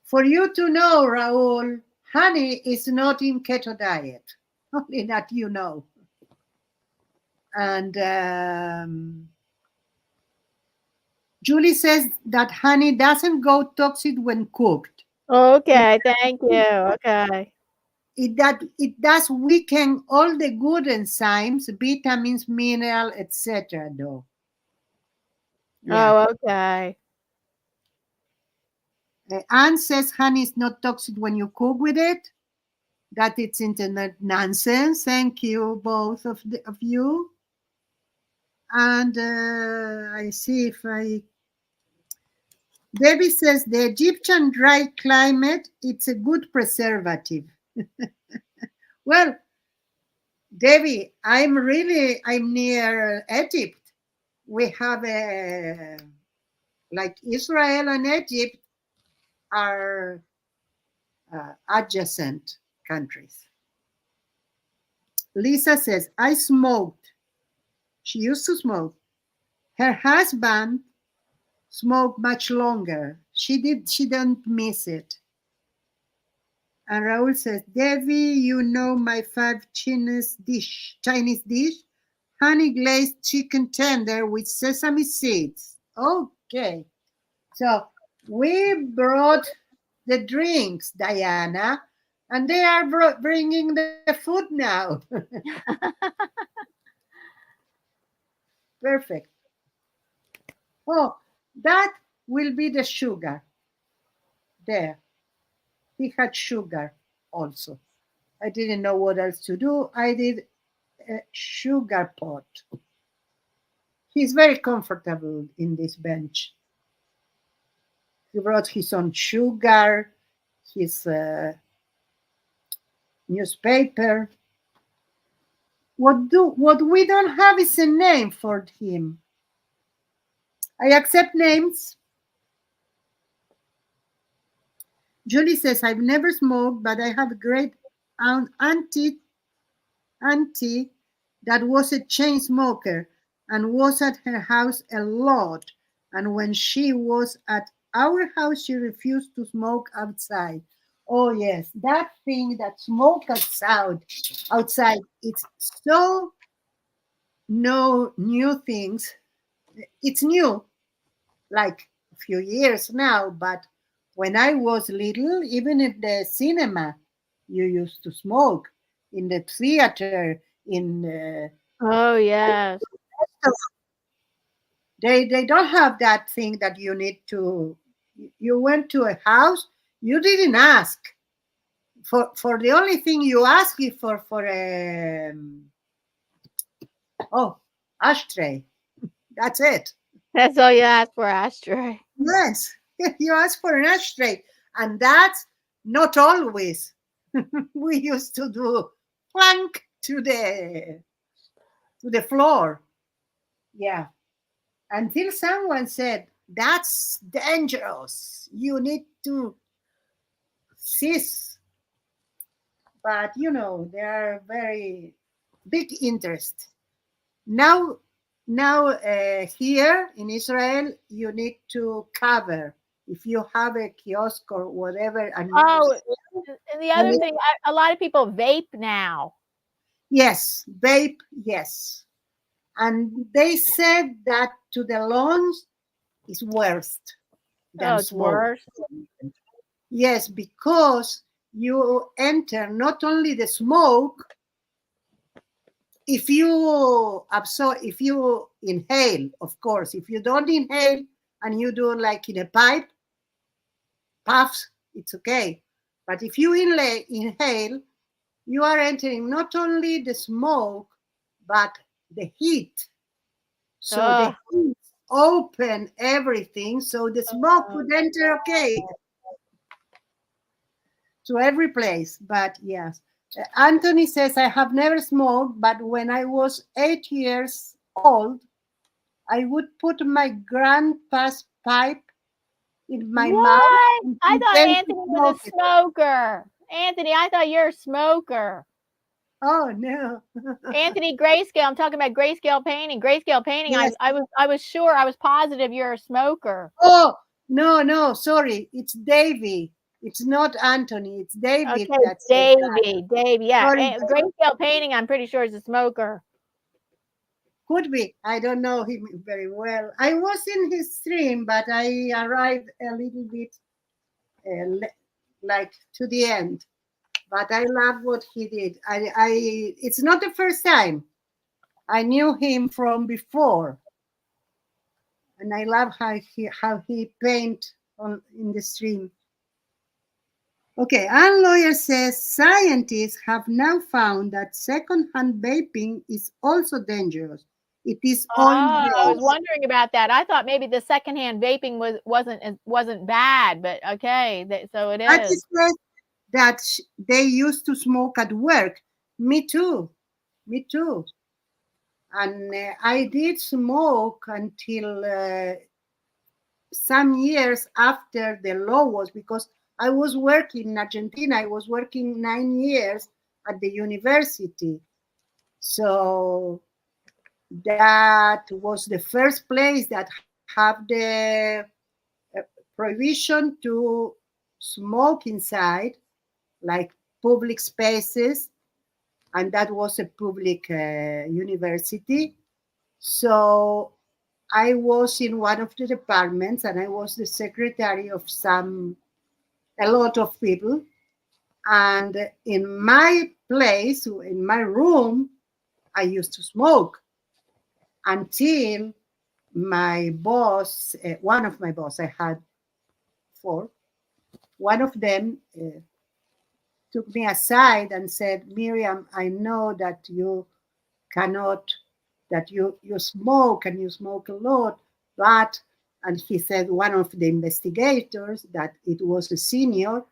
for you to know, Raul, honey is not in keto diet. Only that you know. And Julie says that honey doesn't go toxic when cooked. Okay. Thank you. Okay. It does weaken all the good enzymes, vitamins, mineral, etc. Though. Yeah. Oh, okay. Anne says honey is not toxic when you cook with it. That it's internet nonsense. Thank you, both of you. And I see if I. Debbie says the Egyptian dry climate, it's a good preservative. Well, Debbie, I'm near Egypt. We have like Israel and Egypt are adjacent countries. Lisa says, I smoked. She used to smoke. Her husband smoked much longer. She didn't miss it. And Raul says, Debbie, you know my Chinese dish, honey glazed chicken tender with sesame seeds. Okay. So we brought the drinks, Diana, and they are bringing the food now. Perfect. Oh, that will be the sugar. There. He had sugar also. I didn't know what else to do. I did a sugar pot. He's very comfortable in this bench. He brought his own sugar, his newspaper. What we don't have is a name for him. I accept names. Julie says, I've never smoked, but I have a great auntie that was a chain smoker and was at her house a lot. And when she was at our house, she refused to smoke outside. Oh yes, that thing that smoke outside, it's so no new things. It's new, like a few years now, but when I was little, even in the cinema, you used to smoke. In the theater, in Oh, yes. they don't have that thing that you need to. You went to a house, you didn't ask for the only thing you ask is for a ashtray. That's it. That's all you ask for, ashtray. Yes, you ask for an ashtray, and that's not always. We used to do plank to the floor. Yeah, until someone said that's dangerous. You need to cease. But there are very big interest now. Here in Israel, you need to cover if you have a kiosk or whatever. And and the other thing, a lot of people vape now. Yes, vape, yes. And they said that to the lungs is worse than It's smoke. worse. Yes, because you enter not only the smoke, if you inhale, of course. If you don't inhale and you do like in a pipe, puffs, it's okay. But if you inhale, you are entering not only the smoke, but the heat. So the heat open everything, so the smoke could enter okay to every place. But yes, Anthony says, I have never smoked, but when I was 8 years old, I would put my grandpa's pipe in my mouth. I thought Anthony was a smoker. Anthony, I thought you're a smoker. Oh no. Anthony Grayscale, I'm talking about Grayscale Painting. Grayscale Painting, yes. I was sure, I was positive you're a smoker. Oh, no, sorry. It's Davy. It's not Anthony. It's David. Okay, that's Davy, yeah. Grayscale Painting, I'm pretty sure is a smoker. Could be. I don't know him very well. I was in his stream, but I arrived a little bit like to the end. But I love what he did. It's not the first time. I knew him from before, and I love how he paint in the stream. Okay, Ann Lawyer says scientists have now found that secondhand vaping is also dangerous. It is I was wondering about that. I thought maybe the secondhand vaping wasn't bad, but okay, so it is. That they used to smoke at work. Me too. And I did smoke until some years after the law was, because I was working in Argentina. I was working 9 years at the university. So that was the first place that have the prohibition to smoke inside, like public spaces, and that was a public university. So I was in one of the departments, and I was the secretary of a lot of people. And in my place, in my room, I used to smoke until my boss, one of my boss, I had 4, one of them took me aside and said, Miriam, I know that you cannot, that you smoke and you smoke a lot, but, and he said one of the investigators, that it was a senior,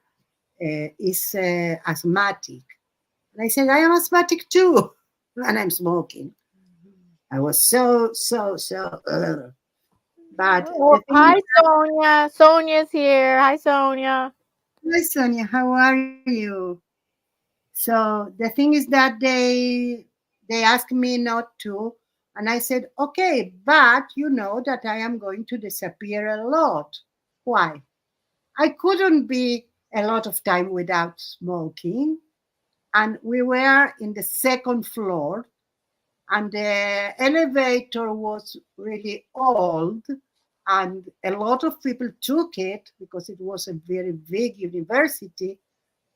is asthmatic. And I said, I am asthmatic too, and I'm smoking. I was so. But Oh, the thing hi, is, Sonia. Sonia's here. Hi, Sonia. hi Sonia, how are you? So the thing is that they asked me not to, and I said, okay, but you know that I am going to disappear a lot. Why? I couldn't be a lot of time without smoking, and we were in the second floor, and the elevator was really old, and a lot of people took it because it was a very big university.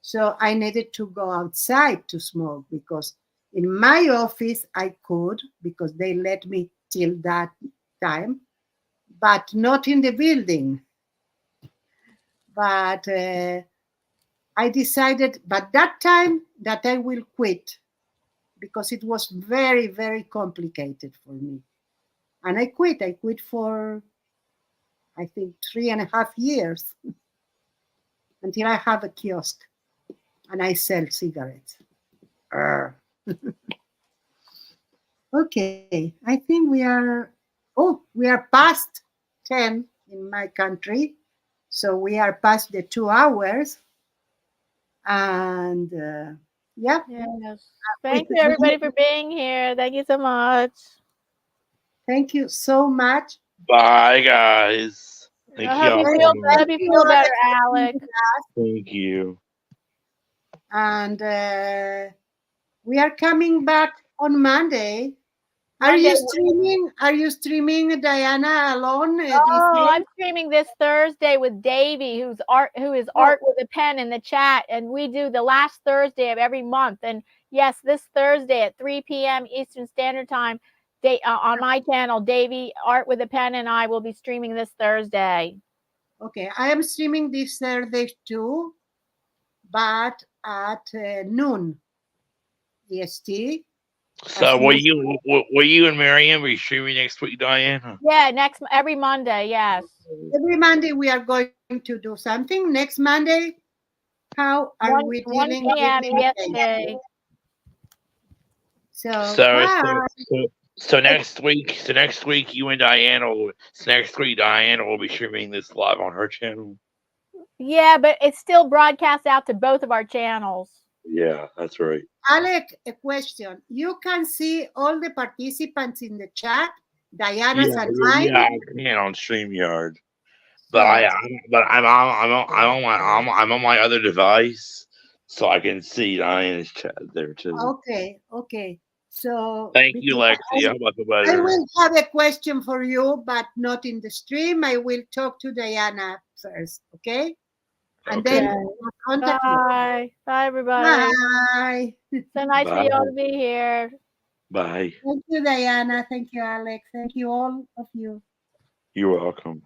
So I needed to go outside to smoke because in my office I could, because they let me till that time, but not in the building. But I decided by that time that I will quit because it was very, very complicated for me. And I quit. I quit for, I think, 3.5 years until I have a kiosk and I sell cigarettes. Arr. Okay, I think we are past 10 in my country. So we are past the 2 hours. And yeah. Yes. Thank you, everybody, for being here. Thank you so much. Thank you so much. Bye, guys. Thank I you hope all you so feel, much. hope you feel better, Alec. Thank you. And we are coming back on Monday. Are Monday. you streaming? Are you streaming Diana alone? Oh, I'm streaming this Thursday with Davey, who is Art with a Pen in the chat, and we do the last Thursday of every month. And yes, this Thursday at 3 p.m. Eastern Standard Time, on my channel, Davey Art with a Pen and I will be streaming this Thursday. Okay, I am streaming this Thursday too, but at noon EST. So, were you and Miriam? Are you streaming next week, Diana? Yeah, every Monday. Yes. Every Monday we are going to do something. Next Monday, how are we dealing 1 p.m. with EST. So next week, you and Diana next week Diana will be streaming this live on her channel. Yeah, but it's still broadcast out to both of our channels. Yeah, that's right. Alec, a question. You can see all the participants in the chat. Diana's and mine. Yeah, I can on StreamYard, but I'm on my other device, so I can see Diana's chat there too. Okay. So thank you, Lexi. I will have a question for you, but not in the stream. I will talk to Diana first, okay? And then I'll contact you. Bye, everybody. Bye. So nice for you all to be here. Bye. Thank you, Diana. Thank you, Alex. Thank you, all of you. You're welcome.